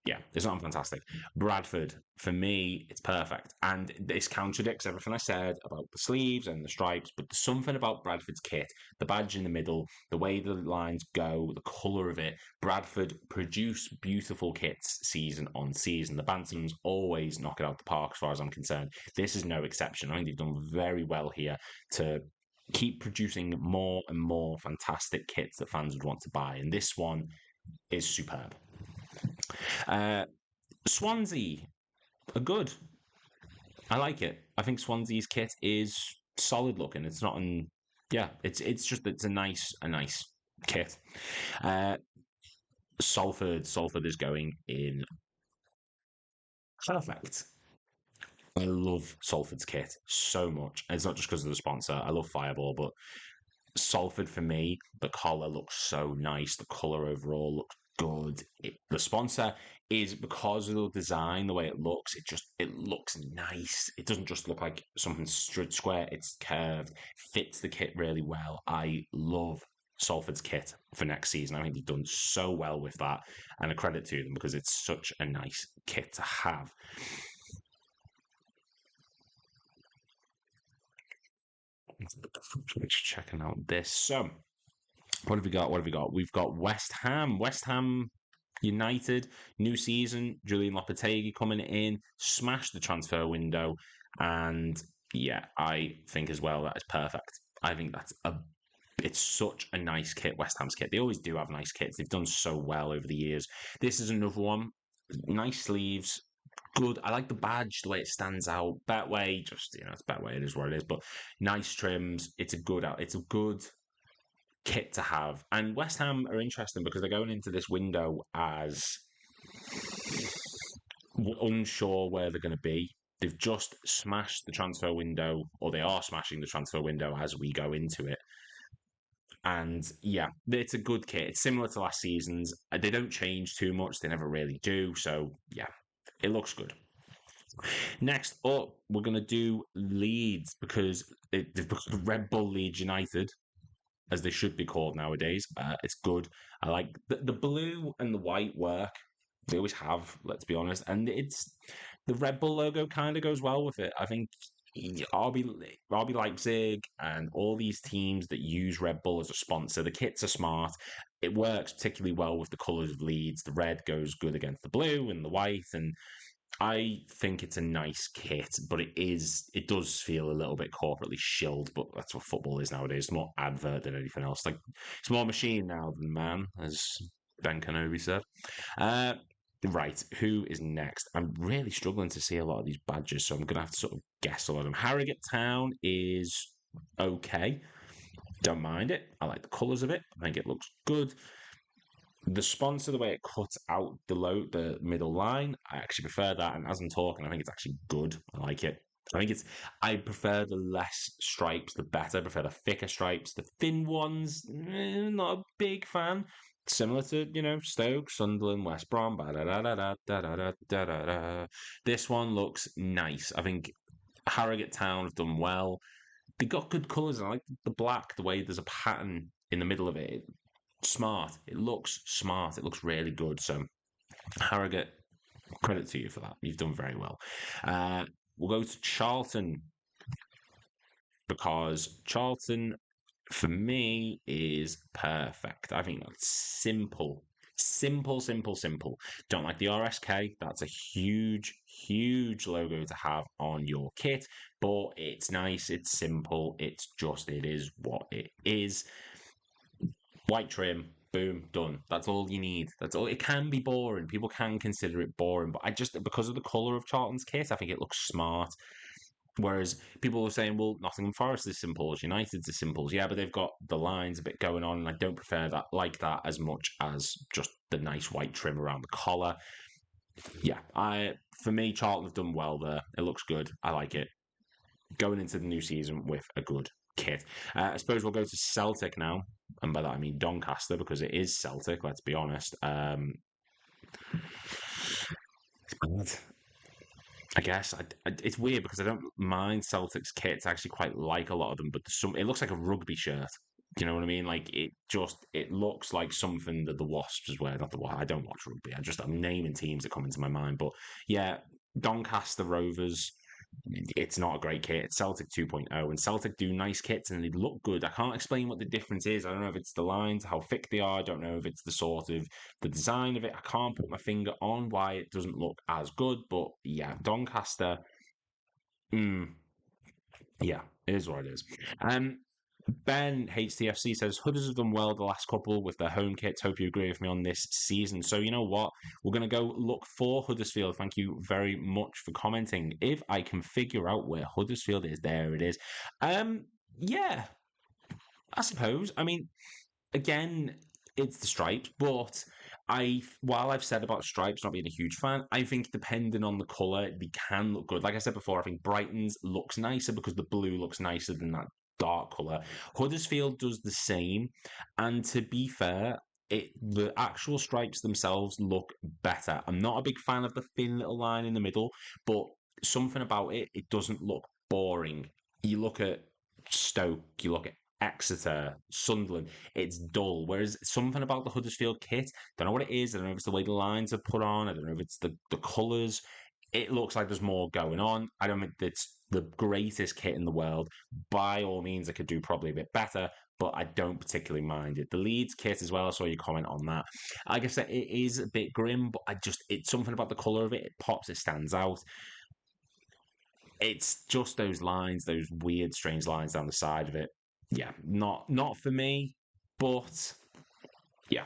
yeah, it's not fantastic. Bradford, for me, it's perfect. And this contradicts everything I said about the sleeves and the stripes, but there's something about Bradford's kit, the badge in the middle, the way the lines go, the colour of it. Bradford produce beautiful kits season on season. The Bantams always knock it out the park as far as I'm concerned. This is no exception. I think they've done very well here to keep producing more and more fantastic kits that fans would want to buy. And this one is superb. Swansea are good. I like it. I think Swansea's kit is solid looking. It's not it's a nice kit. Salford is going in perfect. I love Salford's kit so much. It's not just because of the sponsor. I love Fireball, but Salford for me, the collar looks so nice. The color overall looks good. The sponsor is because of the design, the way it looks. It looks nice. It doesn't just look like something straight square. It's curved. Fits the kit really well. I love Salford's kit for next season. I think they've done so well with that, and a credit to them because it's such a nice kit to have. Just checking out this. So, what have we got? We've got West Ham. West Ham United, new season, Julian Lopetegui coming in, smashed the transfer window, and yeah, I think as well that is perfect. I think it's such a nice kit, West Ham's kit. They always do have nice kits. They've done so well over the years. This is another one. Nice sleeves, good. I like the badge, the way it stands out. Betway, just it's Betway. It is what it is. But nice trims. It's a good kit to have. And West Ham are interesting because they're going into this window as unsure where they're going to be. They've just smashed the transfer window, or they are smashing the transfer window as we go into it. And yeah, it's a good kit. It's similar to last season's. They don't change too much. They never really do. So yeah, it looks good. Next up, we're going to do Leeds because they've become Red Bull Leeds United, as they should be called nowadays. It's good. I like the blue and the white work. They always have, let's be honest. And it's the Red Bull logo kind of goes well with it. I think RB Leipzig and all these teams that use Red Bull as a sponsor, the kits are smart. It works particularly well with the colours of Leeds. The red goes good against the blue and the white, and I think it's a nice kit, but it does feel a little bit corporately shilled, but that's what football is nowadays. It's more advert than anything else. Like it's more machine now than man, as Ben Kenobi said. Uh, right, who is next? I'm really struggling to see a lot of these badges, so I'm gonna have to sort of guess a lot of them. Harrogate Town is okay. Don't mind it. I like the colours of it. I think it looks good. The sponsor, the way it cuts out the middle line, I actually prefer that. And as I'm talking, I think it's actually good. I like it. I prefer the less stripes, the better. I prefer the thicker stripes. The thin ones, not a big fan. Similar to, Stoke, Sunderland, West Brom. This one looks nice. I think Harrogate Town have done well. They got good colours. I like the black, the way there's a pattern in the middle of it. Smart. It looks smart. It looks really good. So, Harrogate, credit to you for that. You've done very well. We'll go to Charlton because Charlton, for me, is perfect. I think that's simple. Simple, simple, simple. Don't like the RSK. That's a huge, huge logo to have on your kit, but it's nice. It's simple. It is what it is. White trim, boom, done. That's all you need. That's all. It can be boring. People can consider it boring, but because of the colour of Charlton's kit, I think it looks smart. Whereas people are saying, well, Nottingham Forest is simple, United's is simple. Yeah, but they've got the lines a bit going on, and I don't prefer that as much as just the nice white trim around the collar. Yeah, for me, Charlton have done well there. It looks good. I like it. Going into the new season with a good kit. I suppose we'll go to Celtic now, and by that I mean Doncaster because it is Celtic. Let's be honest. It's bad. I guess it's weird because I don't mind Celtic's kits. I actually quite like a lot of them, but it looks like a rugby shirt. Do you know what I mean? Like it looks like something that the Wasps wear. Not the Wasps. I don't watch rugby. I'm naming teams that come into my mind, but yeah, Doncaster Rovers. It's not a great kit. It's Celtic 2.0, and Celtic do nice kits and they look good. I can't explain what the difference is. I don't know if it's the lines, how thick they are. I don't know if it's the sort of the design of it. I can't put my finger on why it doesn't look as good. But yeah, Doncaster. Yeah, it is what it is. Ben HTFC says Hudders have done well the last couple with their home kits. Hope you agree with me on this season. So you know what? We're going to go look for Huddersfield. Thank you very much for commenting. If I can figure out where Huddersfield is, there it is. Yeah, I suppose. I mean, again, it's the stripes, but while I've said about stripes not being a huge fan, I think depending on the colour, they can look good. Like I said before, I think Brighton's looks nicer because the blue looks nicer than that dark colour. Huddersfield does the same, and to be fair, the actual stripes themselves look better. I'm not a big fan of the thin little line in the middle, but something about it doesn't look boring. You look at Stoke, you look at Exeter, Sunderland, it's dull. Whereas something about the Huddersfield kit, don't know what it is. I don't know if it's the way the lines are put on. I don't know if it's the colours. It looks like there's more going on. I don't think it's the greatest kit in the world. By all means, it could do probably a bit better, but I don't particularly mind it. The Leeds kit as well, I saw your comment on that. Like I said, it is a bit grim, but it's something about the colour of it. It pops, it stands out. It's just those lines, those weird, strange lines down the side of it. Yeah, not for me, but yeah,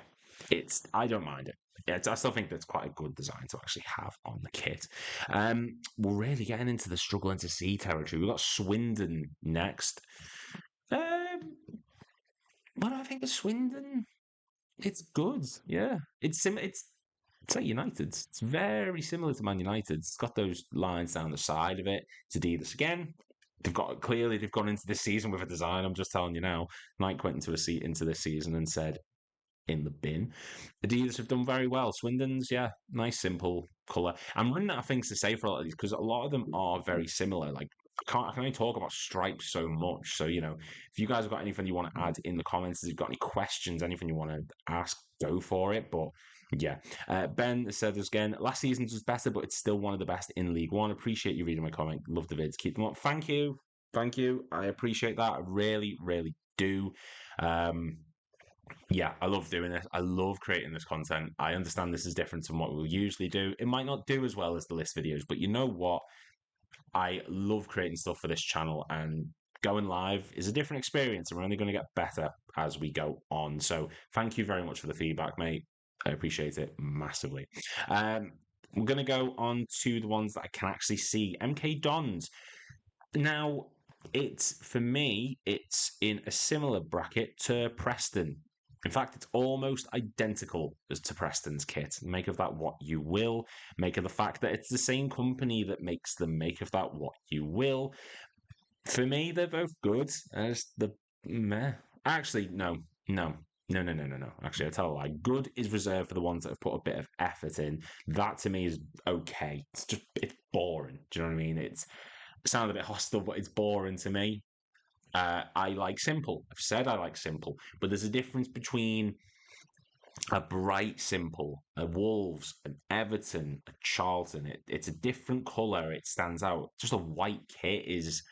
I don't mind it. Yeah, I still think that's quite a good design to actually have on the kit. We're really getting into the struggling to see territory. We've got Swindon next. What do I think of Swindon? It's good. Yeah, it's like United. It's very similar to Man United. It's got those lines down the side of it. To Adidas again. They've gone into this season with a design. I'm just telling you now. Nike went into this season and said, in the bin. Adidas have done very well. Swindon's, yeah, nice, simple colour. I'm running out of things to say for a lot of these because a lot of them are very similar. Like, I can only talk about stripes so much. So, if you guys have got anything you want to add in the comments, if you've got any questions, anything you want to ask, go for it. But yeah, Ben said this again. Last season's was better, but it's still one of the best in League One. Appreciate you reading my comment. Love the vids. Keep them up. Thank you. Thank you. I appreciate that. I really, really do. Yeah, I love doing this. I love creating this content. I understand this is different from what we'll usually do. It might not do as well as the list videos, but you know what? I love creating stuff for this channel, and going live is a different experience, and we're only going to get better as we go on. So thank you very much for the feedback, mate. I appreciate it massively. We're going to go on to the ones that I can actually see. MK Dons. Now, for me, it's in a similar bracket to Preston. In fact, it's almost identical as to Preston's kit. Make of that what you will. Make of the fact that it's the same company that makes them. Make of that what you will. For me, they're both good. As the meh. Actually, no. Actually, I tell a lie. Good is reserved for the ones that have put a bit of effort in. That to me is okay. It's boring. Do you know what I mean? It sounds a bit hostile, but it's boring to me. I like simple. I've said I like simple, but there's a difference between a bright simple, a Wolves, an Everton, a Charlton. It's a different colour. It stands out. Just a white kit is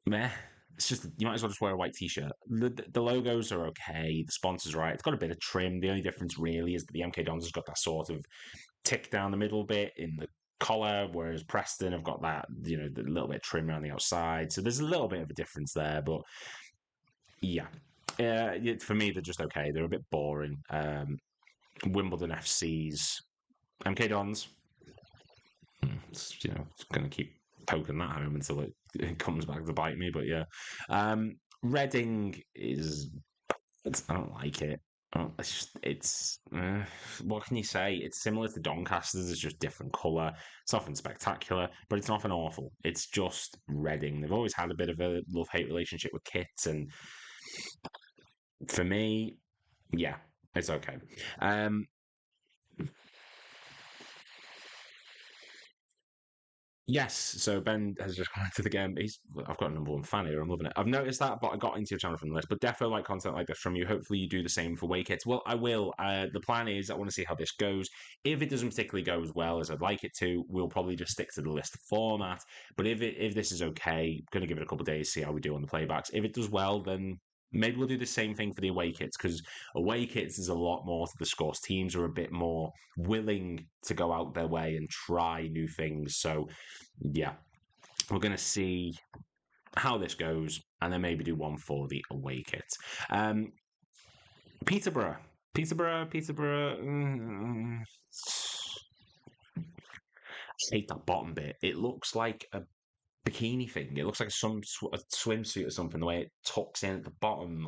meh. It's just you might as well just wear a white t-shirt. The logos are okay. The sponsors are right. It's got a bit of trim. The only difference really is that the MK Dons has got that sort of tick down the middle bit in the collar, whereas Preston have got that, the little bit of trim around the outside. So there's a little bit of a difference there, but yeah. For me, they're just okay. They're a bit boring. Wimbledon FC's MK Dons. It's going to keep poking that home until it comes back to bite me. But yeah, Reading is. I don't like it. Oh, what can you say? It's similar to Doncaster's. It's just different colour. It's nothing spectacular, but it's nothing awful. It's just Reading. They've always had a bit of a love-hate relationship with kits, and for me, yeah, it's okay. Yes, so Ben has just come into the game. I've got a number one fan here. I'm loving it. I've noticed that, but I got into your channel from the list. But definitely like content like this from you. Hopefully, you do the same for Wake It. Well, I will. The plan is I want to see how this goes. If it doesn't particularly go as well as I'd like it to, we'll probably just stick to the list format. But if this is okay, going to give it a couple of days, see how we do on the playbacks. If it does well, then maybe we'll do the same thing for the away kits, because away kits is a lot more to discuss. Teams are a bit more willing to go out their way and try new things. So, yeah, we're going to see how this goes, and then maybe do one for the away kit. Peterborough. I hate that bottom bit. It looks like a bikini thing. It looks like a swimsuit or something. The way it tucks in at the bottom,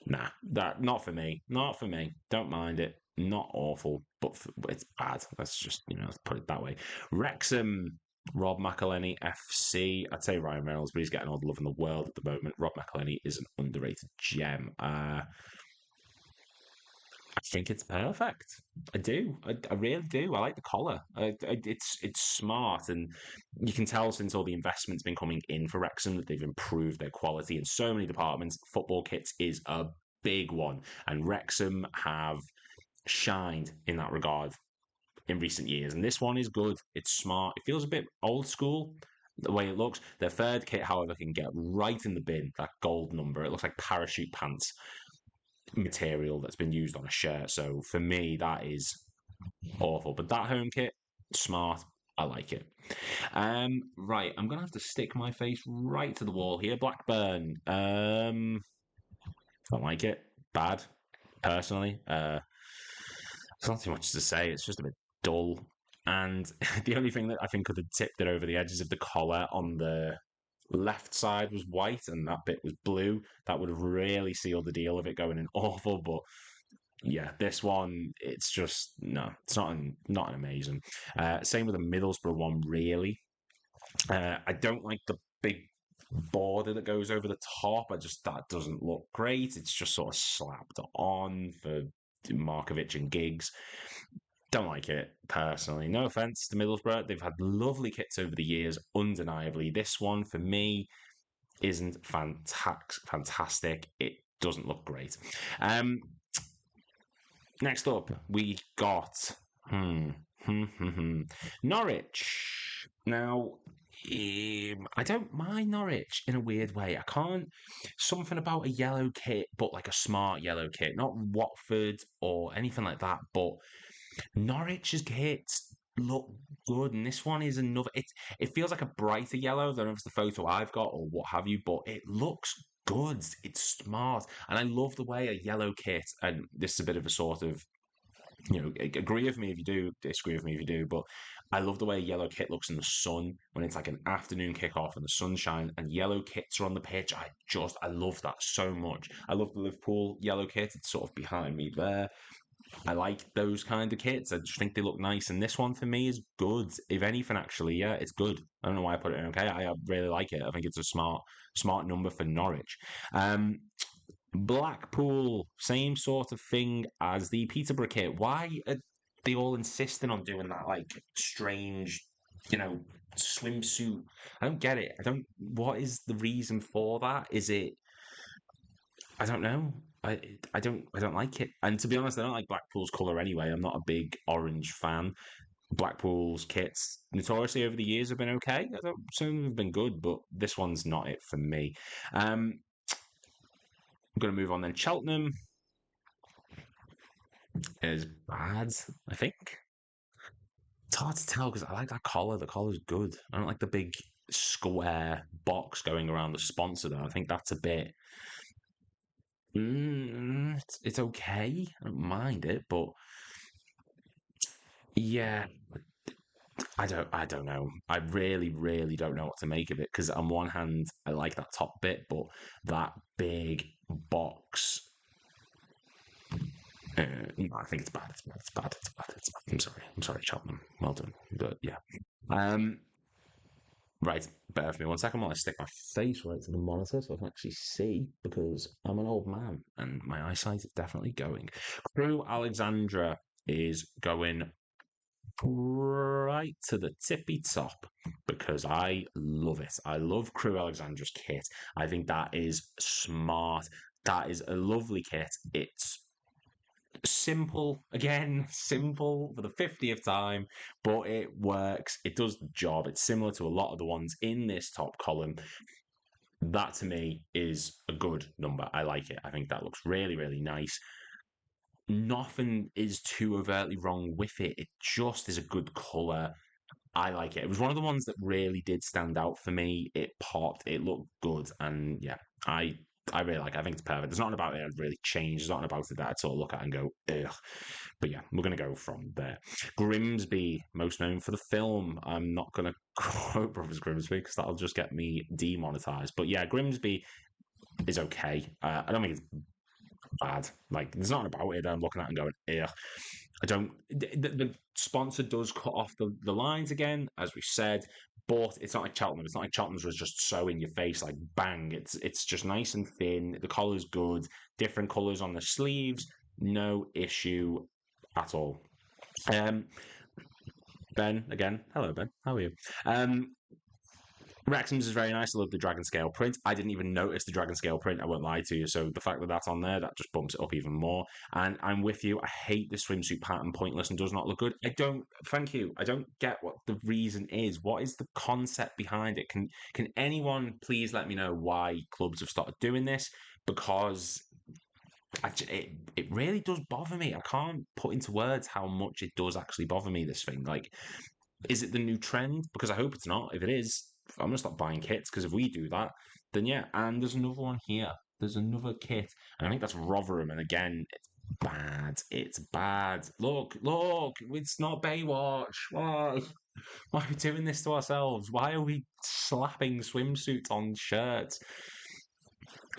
nah, that not for me. Not for me. Don't mind it. Not awful, but it's bad. Let's just let's put it that way. Wrexham. Rob McElhenney, FC. I'd say Ryan Reynolds, but he's getting all the love in the world at the moment. Rob McElhenney is an underrated gem. I think it's perfect. I do. I really do. I like the collar. It's smart, and you can tell since all the investment's been coming in for Wrexham that they've improved their quality in so many departments. Football kits is a big one, and Wrexham have shined in that regard in recent years, and this one is good. It's smart. It feels a bit old school, the way it looks. The third kit, however, can get right in the bin. That gold number, it looks like parachute pants material that's been used on a shirt. So for me, that is awful. But that home kit, smart. I like it. Right, I'm gonna have to stick my face right to the wall here. Blackburn. Don't like it. Bad, personally. There's not too much to say. It's just a bit dull. And the only thing that I think could have tipped it over the edge is if the collar on the left side was white and that bit was blue. That would have really sealed the deal of it going in awful. But yeah, this one, it's just no, it's not an amazing. Same with the Middlesbrough one, really. I don't like the big border that goes over the top. That doesn't look great. It's just sort of slapped on for Markovic and Giggs. Don't like it personally. No offense to Middlesbrough. They've had lovely kits over the years, undeniably. This one, for me, isn't fantastic. It doesn't look great. Next up, we got Norwich. Now, I don't mind Norwich in a weird way. I can't. Something about a yellow kit, but like a smart yellow kit, not Watford or anything like that. But Norwich's kits look good, and this one is another. It feels like a brighter yellow. I don't know if it's the photo I've got or what have you, but it looks good. It's smart, and I love the way a yellow kit. And this is a bit of a sort of, agree with me if you do, disagree with me if you do, but I love the way a yellow kit looks in the sun when it's like an afternoon kickoff and the sunshine and yellow kits are on the pitch. I love that so much. I love the Liverpool yellow kit. It's sort of behind me there. I like those kind of kits. I just think they look nice. And this one for me is good. If anything, actually, yeah, it's good. I don't know why I put it in okay. I really like it. I think it's a smart number for Norwich. Blackpool, same sort of thing as the Peterborough kit. Why are they all insisting on doing that like strange, swimsuit? I don't get it. What is the reason for that? Is it? I don't know. I don't like it. And to be honest, I don't like Blackpool's colour anyway. I'm not a big orange fan. Blackpool's kits notoriously over the years have been okay. Some of them have been good, but this one's not it for me. I'm going to move on then. Cheltenham is bad, I think. It's hard to tell because I like that collar. The collar's good. I don't like the big square box going around the sponsor, though. I think that's a bit. It's okay. I don't mind it, but yeah, I don't know. I really, really don't know what to make of it because on one hand, I like that top bit, but that big box. I think it's bad. It's bad. It's bad. It's bad. It's bad. I'm sorry, Cheltenham. Well done. But yeah. Right. Bear with me 1 second while I stick my face right to the monitor so I can actually see because I'm an old man and my eyesight is definitely going. Crew Alexandra is going right to the tippy top because I love it. I love Crew Alexandra's kit. I think that is smart. That is a lovely kit. It's simple, again, simple for the 50th time, but it works. It does the job. It's similar to a lot of the ones in this top column. That to me is a good number. I like it. I think that looks really, really nice. Nothing is too overtly wrong with it. It just is a good colour. I like it. It was one of the ones that really did stand out for me. It popped. It looked good, and yeah, I really like it. I think it's perfect. There's nothing about it that really changed. There's nothing about it that I sort of look at and go, ugh. But yeah, we're going to go from there. Grimsby, most known for the film. I'm not going to quote Brothers Grimsby because that'll just get me demonetized. But yeah, Grimsby is okay. I don't think it's bad. Like, there's nothing about it that I'm looking at and going, ugh. I don't. The sponsor does cut off the lines again, as we said, but it's not like Cheltenham. It's not like Cheltenham's was just so in your face, like bang. It's just nice and thin. The collar's good. Different colours on the sleeves. No issue at all. Ben again. Hello, Ben. How are you? Wrexham's is very nice. I love the dragon scale print. I didn't even notice the dragon scale print. I won't lie to you. So the fact that that's on there, that just bumps it up even more. And I'm with you. I hate the swimsuit pattern. Pointless and does not look good. I don't. Thank you. I don't get what the reason is. What is the concept behind it? Can anyone please let me know why clubs have started doing this? Because it really does bother me. I can't put into words how much it does actually bother me. This thing, like, is it the new trend? Because I hope it's not. If it is, I'm gonna stop buying kits. Because if we do that, then yeah. And there's another one here. There's another kit, and I think that's Rotherham. And again, it's bad. It's bad. Look. It's not Baywatch. Why? Why are we doing this to ourselves? Why are we slapping swimsuits on shirts?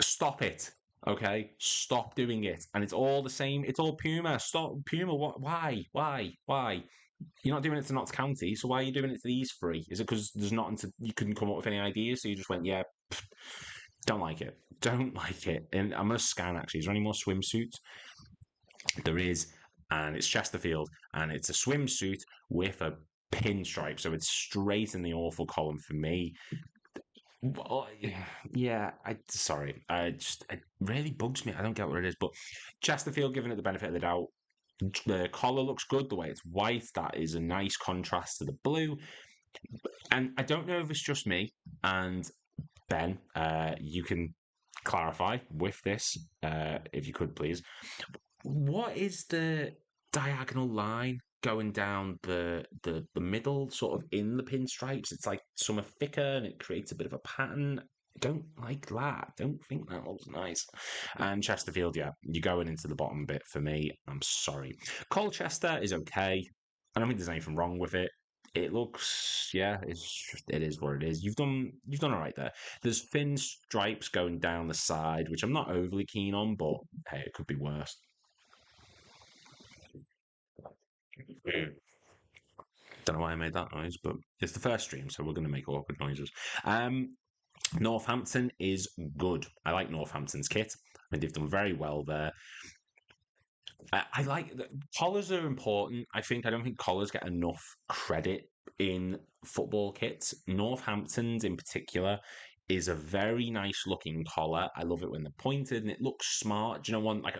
Stop it. Okay, stop doing it. And it's all the same. It's all Puma. Stop Puma. What? Why? Why? You're not doing it to Notts County, so why are you doing it to these three? Is it because there's not you couldn't come up with any ideas, so you just went, yeah, don't like it, don't like it. And I'm gonna scan actually. Is there any more swimsuits? There is, and it's Chesterfield, and it's a swimsuit with a pinstripe, so it's straight in the awful column for me. Well, yeah, sorry. It really bugs me. I don't get what it is, but Chesterfield, giving it the benefit of the doubt, the collar looks good. The way it's white, that is a nice contrast to the blue. And I don't know if it's just me. And Ben, you can clarify with this, if you could, please. What is the diagonal line going down the middle, sort of in the pinstripes? It's like some are thicker and it creates a bit of a pattern. I don't like that. I don't think that looks nice. And Chesterfield, yeah, you're going into the bottom bit for me. I'm sorry. Colchester is okay. I don't think there's anything wrong with it. It looks, yeah, it is what it is. You've done all right there. There's thin stripes going down the side, which I'm not overly keen on, but hey, it could be worse. Don't know why I made that noise, but it's the first stream, so we're going to make awkward noises. Northampton is good. I like Northampton's kit. I think they've done very well there. I like collars are important. I don't think collars get enough credit in football kits. Northampton's in particular is a very nice looking collar. I love it when they're pointed and it looks smart. Do you know one like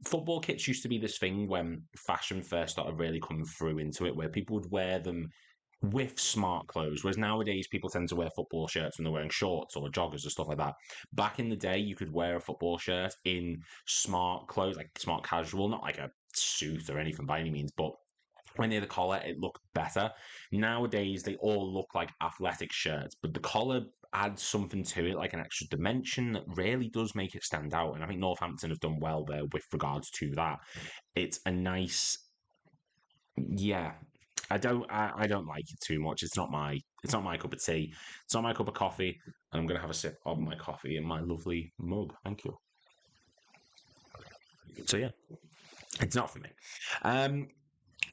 football kits used to be this thing when fashion first started really coming through into it, where people would wear them with smart clothes, whereas nowadays people tend to wear football shirts when they're wearing shorts or joggers or stuff like that. Back in the day, you could wear a football shirt in smart clothes, like smart casual, not like a suit or anything by any means, but when near the collar, it looked better. Nowadays, they all look like athletic shirts, but the collar adds something to it, like an extra dimension that really does make it stand out. And I think Northampton have done well there with regards to that. It's a nice, yeah. I don't like it too much. It's not my cup of tea. It's not my cup of coffee. And I'm gonna have a sip of my coffee in my lovely mug. Thank you. So yeah, it's not for me.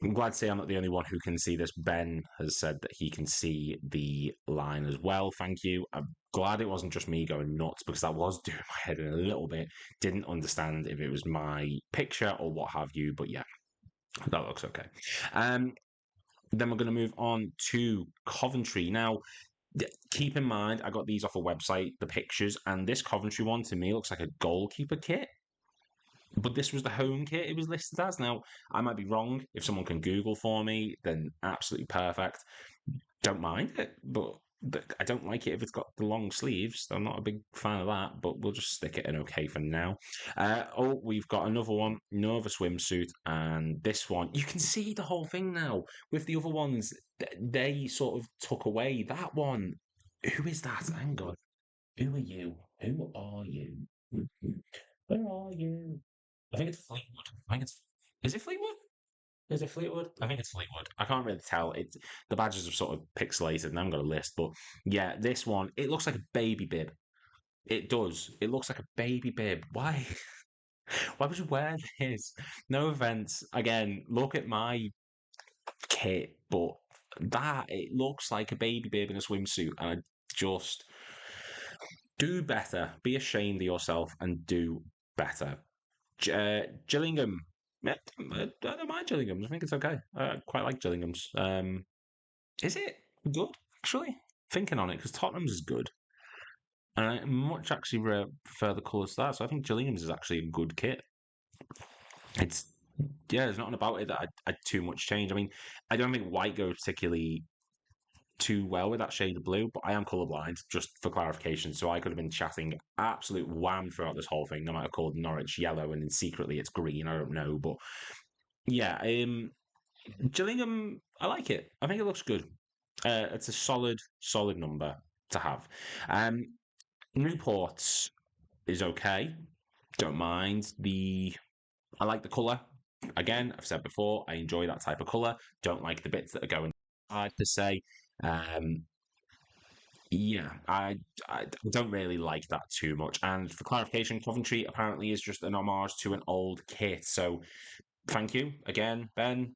I'm glad to say I'm not the only one who can see this. Ben has said that he can see the line as well. Thank you. I'm glad it wasn't just me going nuts because that was doing my head in a little bit. Didn't understand if it was my picture or what have you, but yeah, that looks okay. Then we're going to move on to Coventry. Now, keep in mind, I got these off a website, the pictures, and this Coventry one to me looks like a goalkeeper kit. But this was the home kit it was listed as. Now, I might be wrong. If someone can Google for me, then absolutely perfect. Don't mind it, but I don't like it if it's got the long sleeves. I'm not a big fan of that, but we'll just stick it in okay for now. We've got another one, another swimsuit, and this one, you can see the whole thing now. With the other ones, they sort of took away that one. Who is that? Hang on. Who are you? Who are you? Where are you? I think it's Fleetwood. I think it's. Is it Fleetwood? Is it Fleetwood? I think it's Fleetwood. I can't really tell. It's the badges are sort of pixelated, and I haven't got a list. But yeah, this one it looks like a baby bib. It does. It looks like a baby bib. Why? Why would you wear this? No offense. Again, look at my kit, but that it looks like a baby bib in a swimsuit, and I just do better. Be ashamed of yourself and do better. Gillingham. I don't mind Gillingham's. I think it's okay. I quite like Gillingham's. Is it good, actually? thinking on it, because Tottenham's is good. And I much actually prefer the colours to that. So I think Gillingham's is actually a good kit. It's there's nothing about it that I'd too much change. I mean, I don't think white goes particularly too well with that shade of blue, but I am colourblind, just for clarification. So I could have been chatting absolute wham throughout this whole thing. They might have called Norwich yellow and then secretly it's green. I don't know. But yeah, Gillingham, I like it. I think it looks good. It's a solid number to have. Newport's is okay. Don't mind I like the colour. Again, I've said before, I enjoy that type of colour. Don't like the bits that are going inside per se. Yeah, I don't really like that too much. And for clarification, Coventry apparently is just an homage to an old kit. So thank you again, Ben.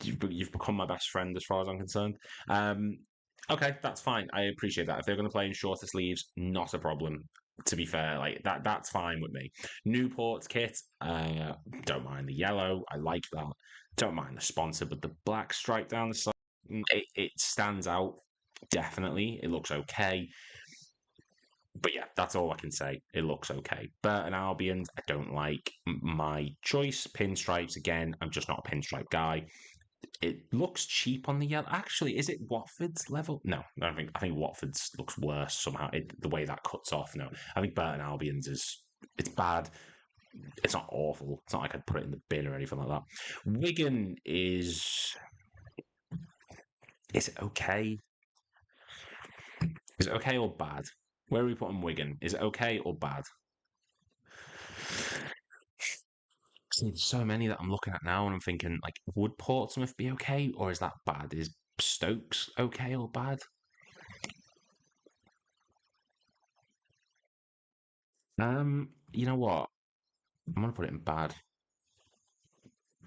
You've become my best friend as far as I'm concerned. Okay, that's fine. I appreciate that. If they're going to play in shorter sleeves, not a problem. To be fair, like that's fine with me. Newport's kit, don't mind the yellow. I like that. Don't mind the sponsor, but the black stripe down the side, it stands out. Definitely, it looks okay. But yeah, that's all I can say. It looks okay. Burton Albion, I don't like. My choice, pinstripes. Again, I'm just not a pinstripe guy. It looks cheap on the yellow. Actually, is it Watford's level? No, I think Watford's looks worse somehow. The way that cuts off. No, I think Burton Albion's it's bad. It's not awful. It's not like I'd put it in the bin or anything like that. Wigan is it okay? Is it okay or bad? Where are we putting Wigan? Is it okay or bad? There's so many that I'm looking at now, and I'm thinking, like, would Portsmouth be okay, or is that bad? Is Stokes okay or bad? You know what? I'm gonna put it in bad.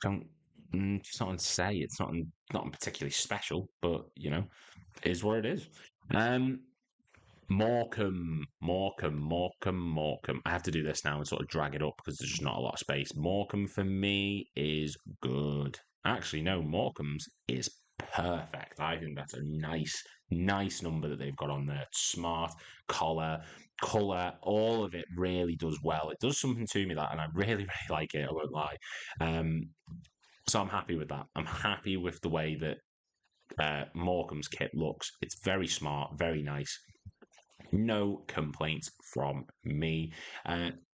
Don't. It's not to say. It's not particularly special, but it is what it is. Morecambe. I have to do this now and sort of drag it up because there's just not a lot of space. Morecambe for me is good. Actually, no, Morecambe's is perfect. I think that's a nice number that they've got on there. It's smart, colour, all of it really does well. It does something to me that, and I really, really like it. I won't lie. So I'm happy with that. I'm happy with the way that Morecambe's kit looks. It's very smart, very nice. No complaints from me.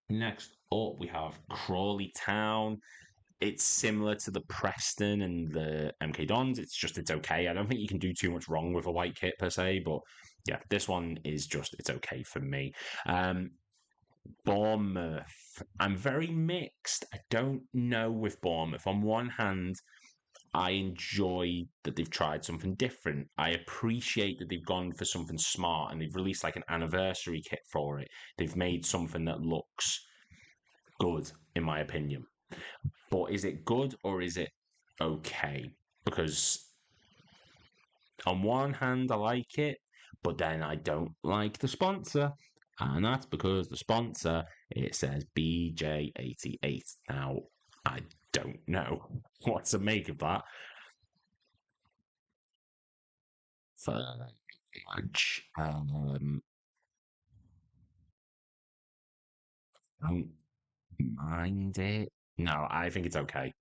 Next up, we have Crawley Town. It's similar to the Preston and the MK Dons. It's okay. I don't think you can do too much wrong with a white kit per se, but yeah, this one is it's okay for me. Bournemouth. I'm very mixed. I don't know with Bournemouth. On one hand, I enjoy that they've tried something different. I appreciate that they've gone for something smart and they've released like an anniversary kit for it. They've made something that looks good, in my opinion. But is it good or is it okay? Because on one hand, I like it, but then I don't like the sponsor. And that's because the sponsor, it says BJ88. Now, I don't know what to make of that. Fudge. Don't mind it. No, I think it's okay.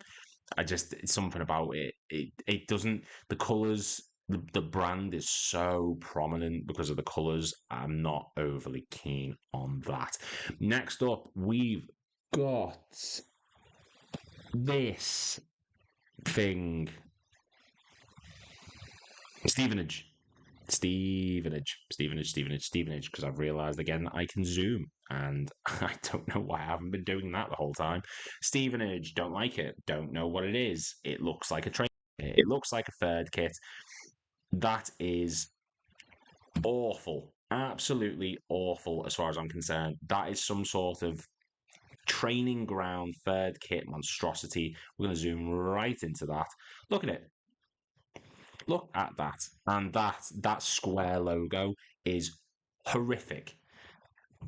It's something about it. It doesn't. The colours, the brand is so prominent because of the colours. I'm not overly keen on that. Next up, we've got this thing. Stevenage, because I've realised again that I can zoom, and I don't know why I haven't been doing that the whole time. Stevenage, don't like it, don't know what it is. It looks like a train. It looks like a third kit. That is awful, absolutely awful as far as I'm concerned. That is some sort of training ground third kit monstrosity. We're going to zoom right into that. Look at it. Look at that. And that square logo is horrific.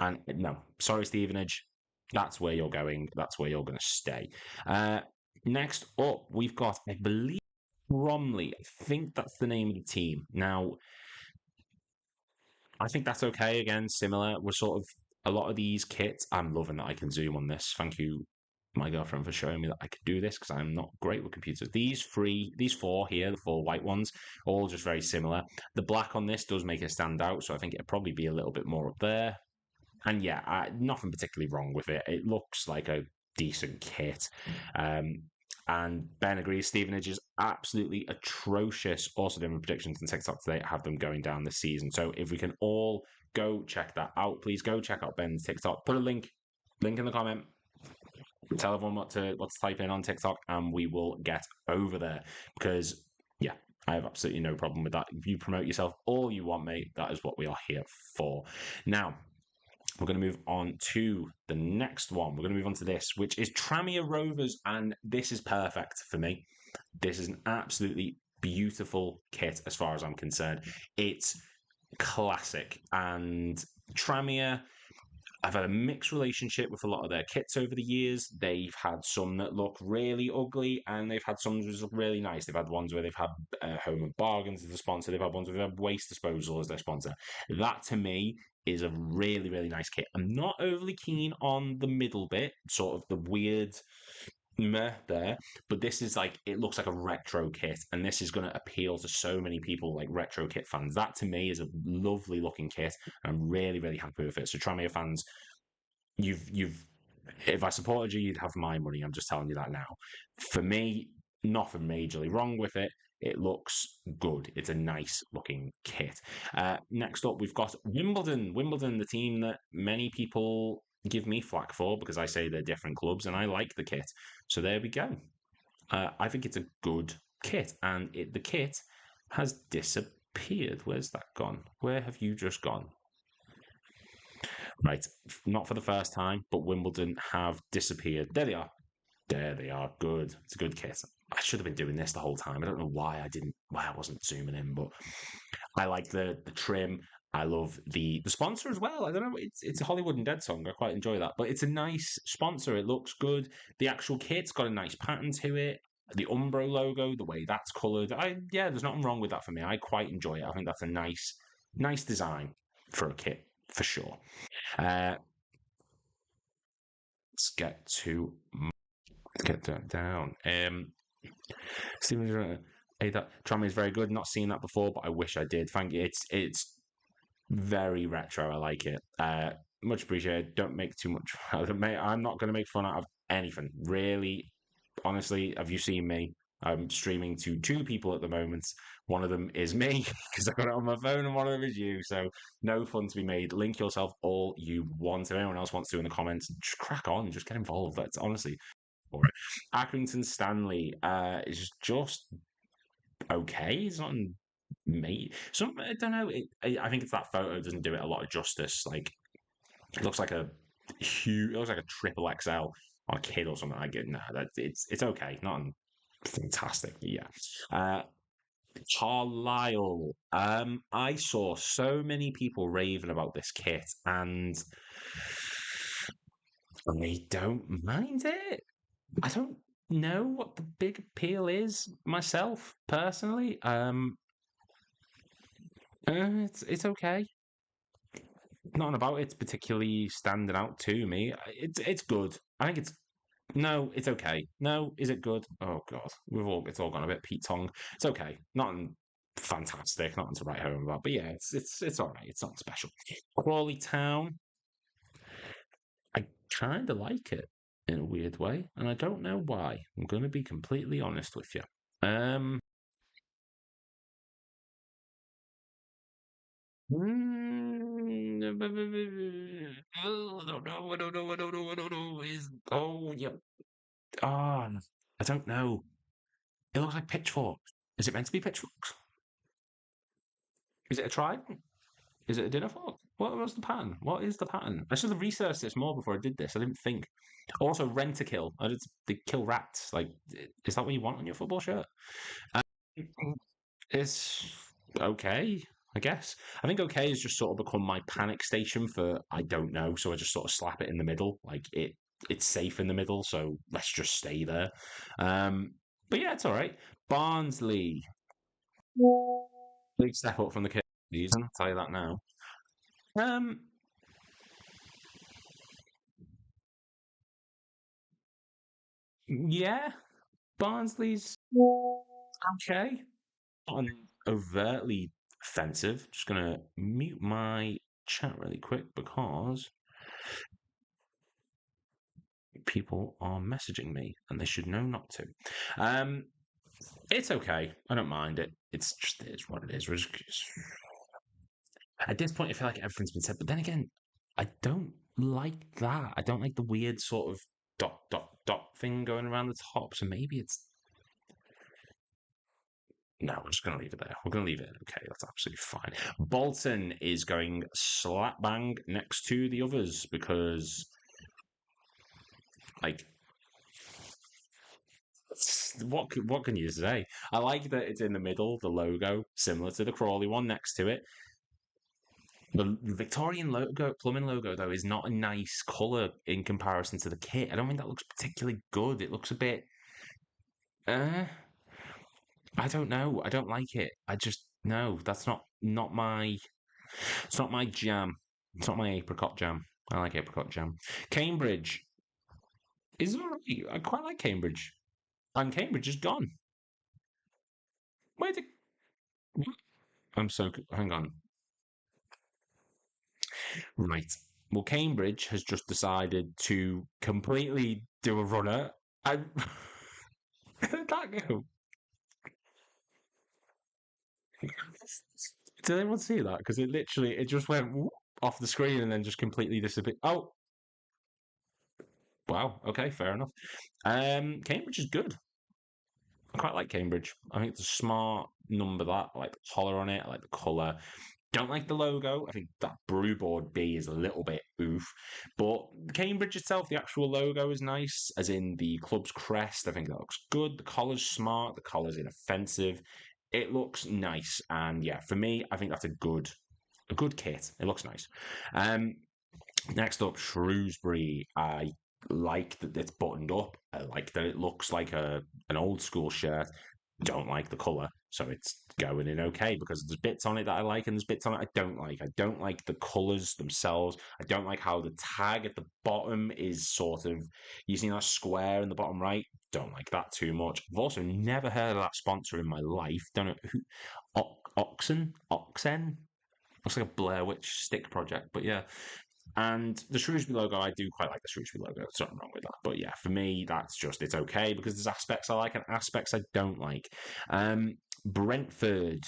And no, sorry, Stevenage. That's where you're going. That's where you're going to stay. Next up, we've got, I believe, Bromley. I think that's the name of the team. Now, I think that's okay. Again, similar. We're sort of a lot of these kits. I'm loving that I can zoom on this. Thank you, my girlfriend, for showing me that I could do this because I'm not great with computers. These four here, the four white ones, all just very similar. The black on this does make it stand out, so I think it'd probably be a little bit more up there. And yeah, nothing particularly wrong with it. It looks like a decent kit. Um, and Ben agrees Stevenage is absolutely atrocious. Also doing predictions on TikTok today. I have them going down this season. So if we can all go check that out, please go check out Ben's TikTok. Put a link in the comment. Tell everyone what to type in on TikTok, and we will get over there. Because yeah, I have absolutely no problem with that. If you promote yourself all you want, mate, that is what we are here for. Now, we're going to move on to the next one. We're going to move on to this, which is Tranmere Rovers, and this is perfect for me. This is an absolutely beautiful kit as far as I'm concerned. It's classic, and Tranmere, I've had a mixed relationship with a lot of their kits over the years. They've had some that look really ugly, and they've had some that look really nice. They've had ones where they've had Home and Bargains as the sponsor. They've had ones where they've had Waste Disposal as their sponsor. That, to me, is a really, really nice kit. I'm not overly keen on the middle bit, sort of the weird meh there, but this is like, it looks like a retro kit, and this is going to appeal to so many people, like retro kit fans. That, to me, is a lovely looking kit. I'm really, really happy with it. So Tranmere fans, you've if I supported you, you'd have my money. I'm just telling you that now. For me, nothing majorly wrong with it. It looks good. It's a nice looking kit. Next up, we've got Wimbledon. Wimbledon, the team that many people give me flack for because I say they're different clubs, and I like the kit. So there we go. I think it's a good kit, and the kit has disappeared. Where's that gone? Where have you just gone? Right, not for the first time, but Wimbledon have disappeared. There they are. There they are. Good. It's a good kit. I should have been doing this the whole time. I don't know why I wasn't zooming in, but I like the trim. I love the sponsor as well. I don't know. It's a Hollywood and Dead song. I quite enjoy that. But it's a nice sponsor. It looks good. The actual kit's got a nice pattern to it. The Umbro logo, the way that's coloured. There's nothing wrong with that for me. I quite enjoy it. I think that's a nice design for a kit for sure. Let's get that down. Stephen, hey, that Tranmere is very good. Not seen that before, but I wish I did. Thank you. It's very retro. I like it. Much appreciated. Don't make too much. I'm not going to make fun out of anything. Really, honestly, have you seen me? I'm streaming to two people at the moment. One of them is me because I got it on my phone, and one of them is you. So no fun to be made. Link yourself all you want. If anyone else wants to in the comments, just crack on. Just get involved. That's honestly for it. Accrington Stanley is just okay. It's not mate. Some I don't know. I think it's that photo doesn't do it a lot of justice. Like it looks like a huge. It looks like a triple XL on a kid or something. I get no. It's okay. Not fantastic. But yeah. Carlisle. I saw so many people raving about this kit, and I don't mind it. I don't know what the big appeal is myself personally. It's okay. Nothing about it's particularly standing out to me. It's good. I think it's okay. No, is it good? Oh god, it's all gone a bit Pete Tong. It's okay. Nothing fantastic. Nothing to write home about. But yeah, it's all right. It's not special. Crawley Town. I kind of like it in a weird way, and I don't know why. I'm going to be completely honest with you. Um, I don't know. Yeah. Oh, I don't know. It looks like pitchforks. Is it meant to be pitchforks? Is it a trident? Is it a dinner fork? What was the pattern? What is the pattern? I should have researched this more before I did this. I didn't think. Also, rent a kill. They kill rats. Like, is that what you want on your football shirt? Um, it's okay, I guess. I think okay has just sort of become my panic station for I don't know. So I just sort of slap it in the middle. Like it's safe in the middle. So let's just stay there. But yeah, it's all right. Barnsley. Big step up from the season. I'll tell you that now. Um, yeah, Barnsley's okay. Not overtly offensive. Just gonna mute my chat really quick because people are messaging me and they should know not to. Um, it's okay. I don't mind it. It's just it is what it is. At this point, I feel like everything's been said. But then again, I don't like that. I don't like the weird sort of dot thing going around the top. So maybe it's no, we're just going to leave it there. We're going to leave it. Okay, that's absolutely fine. Bolton is going slap bang next to the others because, like, what can you say? I like that it's in the middle, the logo, similar to the Crawley one next to it. The Victorian logo, plumbing logo, though, is not a nice colour in comparison to the kit. I don't think that looks particularly good. It looks a bit. Uh, I don't know. I don't like it. I just no. That's not my. It's not my jam. It's not my apricot jam. I like apricot jam. Cambridge is alright. I quite like Cambridge, and Cambridge is gone. Where did? I'm so. Hang on. Right. Well, Cambridge has just decided to completely do a runner. I. Did that go? Did anyone see that? Because it just went off the screen and then just completely disappeared. Oh, wow. Okay, fair enough. Cambridge is good. I quite like Cambridge. I think it's a smart number that. I like the collar on it. I like the colour. Don't like the logo. I think that Brewboard B is a little bit oof. But Cambridge itself, the actual logo is nice, as in the club's crest. I think that looks good. The collar's smart. The collar's inoffensive. It looks nice. And yeah, for me, I think that's a good kit. It looks nice. Next up, Shrewsbury. I like that it's buttoned up. I like that it looks like an old school shirt. Don't like the colour, so it's going in okay because there's bits on it that I like and there's bits on it I don't like. I don't like the colours themselves. I don't like how the tag at the bottom is sort of using that square in the bottom right. Don't like that too much. I've also never heard of that sponsor in my life. Don't know who. Oxen. Looks like a Blair Witch stick project, but yeah. And the Shrewsbury logo, I do quite like the Shrewsbury logo. There's nothing wrong with that. But yeah, for me, that's just, it's okay because there's aspects I like and aspects I don't like. Brentford,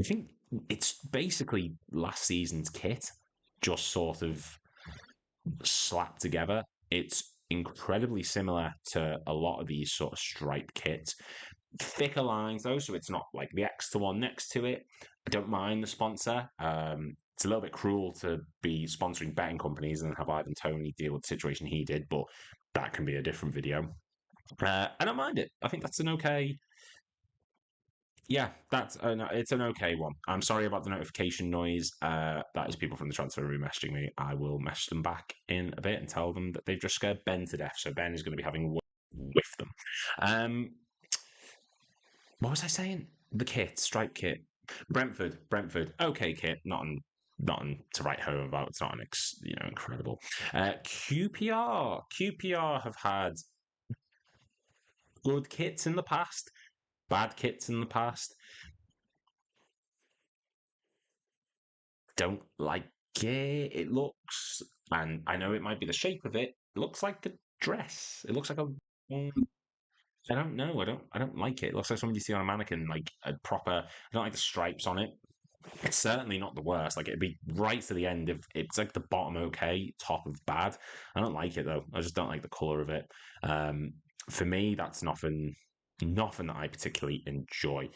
I think it's basically last season's kit, just sort of slapped together. It's incredibly similar to a lot of these sort of striped kits. Thicker lines though, so it's not like the extra one next to it. I don't mind the sponsor. It's a little bit cruel to be sponsoring betting companies and have Ivan Toney deal with the situation he did, but that can be a different video. I don't mind it. I think that's an okay. Yeah, it's an okay one. I'm sorry about the notification noise. That is people from the transfer room messaging me. I will message them back in a bit and tell them that they've just scared Ben to death. So Ben is going to be having with them. What was I saying? The kit, stripe kit. Brentford. Okay, kit. Not to write home about. It's not incredible. QPR have had good kits in the past, bad kits in the past. Don't like it. It looks, and I know it might be the shape of it. It looks like a dress. It looks like a. I don't know. I don't like it. It looks like something you see on a mannequin, like a proper. I don't like the stripes on it. It's certainly not the worst. Like it'd be right to the end of it's like the bottom okay, top of bad. I don't like it though. I just don't like the color of it. For me, that's nothing that I particularly enjoy.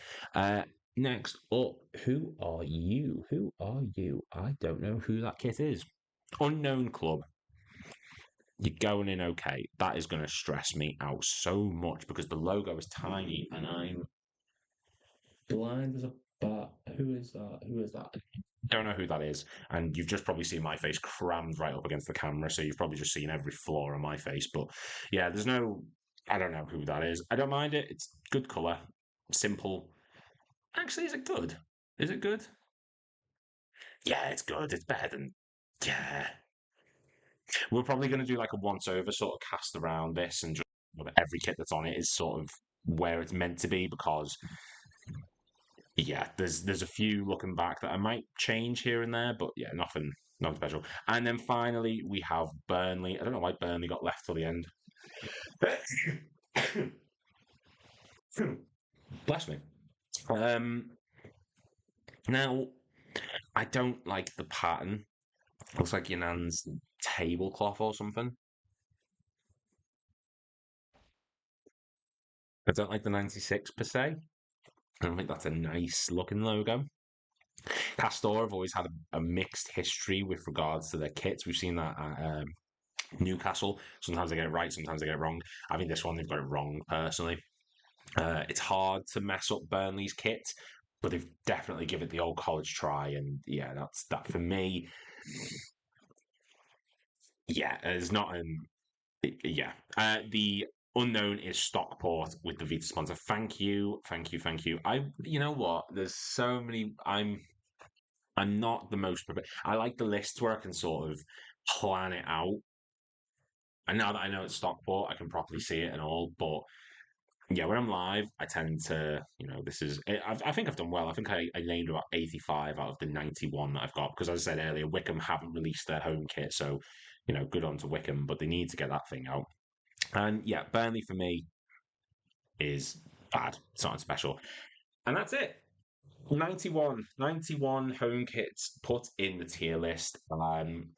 Next up, who are you? Who are you? I don't know who that kit is. Unknown club. You're going in okay. That is going to stress me out so much because the logo is tiny and I'm blind as a bat. Who is that? Who is that? Don't know who that is. And you've just probably seen my face crammed right up against the camera, so you've probably just seen every flaw on my face. But yeah, there's no. I don't know who that is. I don't mind it. It's good colour, simple. Actually, is it good? Is it good? Yeah, it's good. It's better than. Yeah. We're probably going to do like a once over sort of cast around this and just every kit that's on it is sort of where it's meant to be because yeah, there's a few looking back that I might change here and there, but yeah, nothing special. And then finally we have Burnley. I don't know why Burnley got left till the end. Bless me. Um, Now I don't like the pattern. Looks like your nan's tablecloth or something. I don't like the 96 per se. I don't think that's a nice looking logo. Castor have always had a mixed history with regards to their kits. We've seen that at Newcastle. Sometimes they get it right, sometimes they get it wrong. I think this one they've got it wrong personally. It's hard to mess up Burnley's kit, but they've definitely given it the old college try. And yeah, that's that for me. Yeah, it's not an yeah. The unknown is Stockport with the Vita sponsor. Thank you, thank you, thank you. You know what? There's so many. I'm not the most prepared. I like the lists where I can sort of plan it out. And now that I know it's Stockport, I can properly see it and all. But yeah, when I'm live, I tend to, this is. I think I've done well. I think I named about 85 out of the 91 that I've got because, as I said earlier, Wickham haven't released their home kit, so good on to Wickham, but they need to get that thing out. And yeah, Burnley for me is bad. It's not special, and that's it. 91 home kits put in the tier list. Am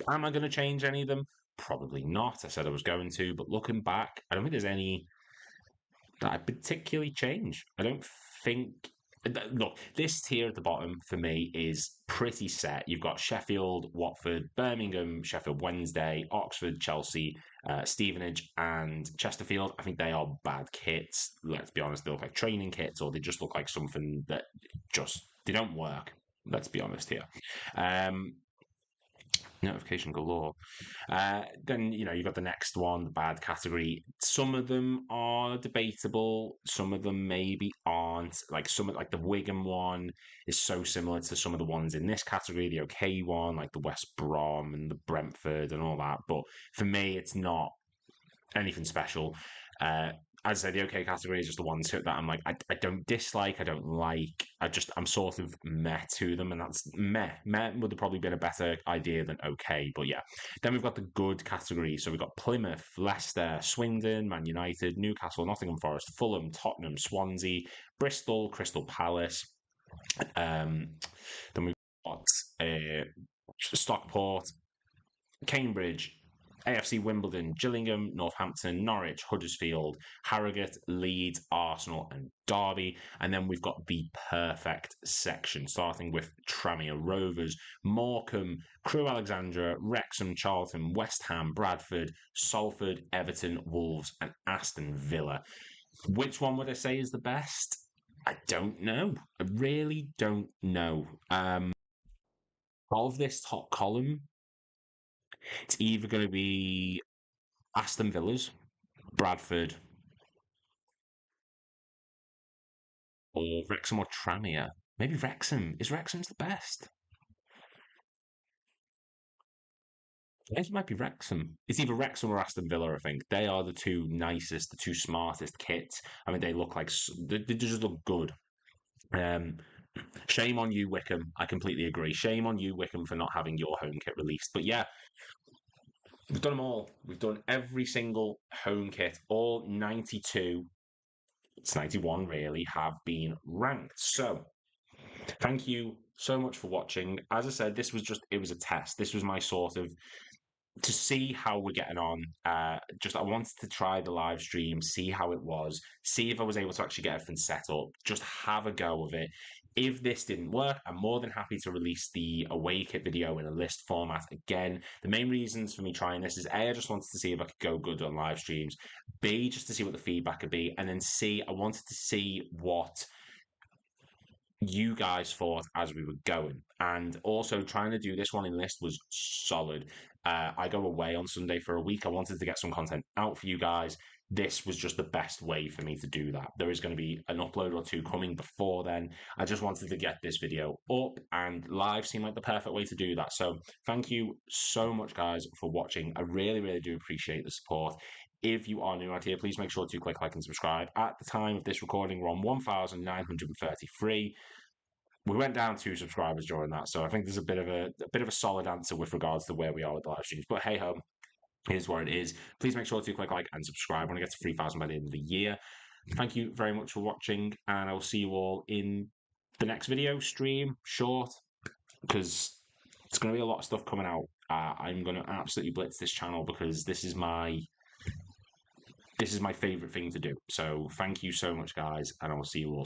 I going to change any of them? Probably not. I said I was going to, but looking back, I don't think there's any that I particularly change. I don't think. Look, this tier at the bottom for me is pretty set. You've got Sheffield, Watford, Birmingham, Sheffield Wednesday, Oxford, Chelsea, Stevenage, and Chesterfield. I think they are bad kits. Let's be honest, they look like training kits, or they just look like something that just they don't work. Let's be honest here. Um, Notification galore. Then you've got the next one, the bad category. Some of them are debatable. Some of them maybe aren't. Like the Wigan one is so similar to some of the ones in this category. The okay one, like the West Brom and the Brentford and all that. But for me, it's not anything special. As I say, the okay category is just the ones that I'm like, I don't dislike, I don't like, I'm sort of meh to them, and that's meh. Meh would have probably been a better idea than okay, but yeah. Then we've got the good category. So we've got Plymouth, Leicester, Swindon, Man United, Newcastle, Nottingham Forest, Fulham, Tottenham, Swansea, Bristol, Crystal Palace. Um, then we've got Stockport, Cambridge, AFC Wimbledon, Gillingham, Northampton, Norwich, Huddersfield, Harrogate, Leeds, Arsenal, and Derby. And then we've got the perfect section, starting with Tranmere Rovers, Morecambe, Crewe Alexandra, Wrexham, Charlton, West Ham, Bradford, Salford, Everton, Wolves, and Aston Villa. Which one would I say is the best? I don't know. I really don't know. Of this top column, it's either going to be Aston Villa's, Bradford, or Wrexham or Tranmere. Maybe Wrexham. Is Wrexham's the best? It might be Wrexham. It's either Wrexham or Aston Villa, I think. They are the two nicest, the two smartest kits. I mean, they look like they just look good. Um, Shame on you, Wickham. I completely agree. Shame on you, Wickham, for not having your home kit released. But yeah, we've done them all. We've done every single home kit. All 92, it's 91 really, have been ranked. So thank you so much for watching. As I said, it was a test. This was my sort of to see how we're getting on. Just I wanted to try the live stream, see how it was, see if I was able to actually get everything set up, just have a go of it. If this didn't work, I'm more than happy to release the away kit video in a list format again. The main reasons for me trying this is A, I just wanted to see if I could go good on live streams. B, just to see what the feedback would be. And then C, I wanted to see what you guys thought as we were going. And also trying to do this one in list was solid. I go away on Sunday for a week. I wanted to get some content out for you guys. this was just the best way for me to do that. There is going to be an upload or two coming before then. I just wanted to get this video up, and live seemed like the perfect way to do that. So thank you so much, guys, for watching. I really, really do appreciate the support. If you are new out here, please make sure to click like and subscribe. At the time of this recording, we're on 1,933. We went down 2 subscribers during that, so I think there's a bit of a solid answer with regards to where we are with the live streams. But hey ho, here's what it is. Please make sure to click like and subscribe. I want to get to 3,000 by the end of the year. Thank you very much for watching, and I will see you all in the next video, stream, short, because it's going to be a lot of stuff coming out. I'm going to absolutely blitz this channel because this is my favorite thing to do. So thank you so much, guys, and I will see you all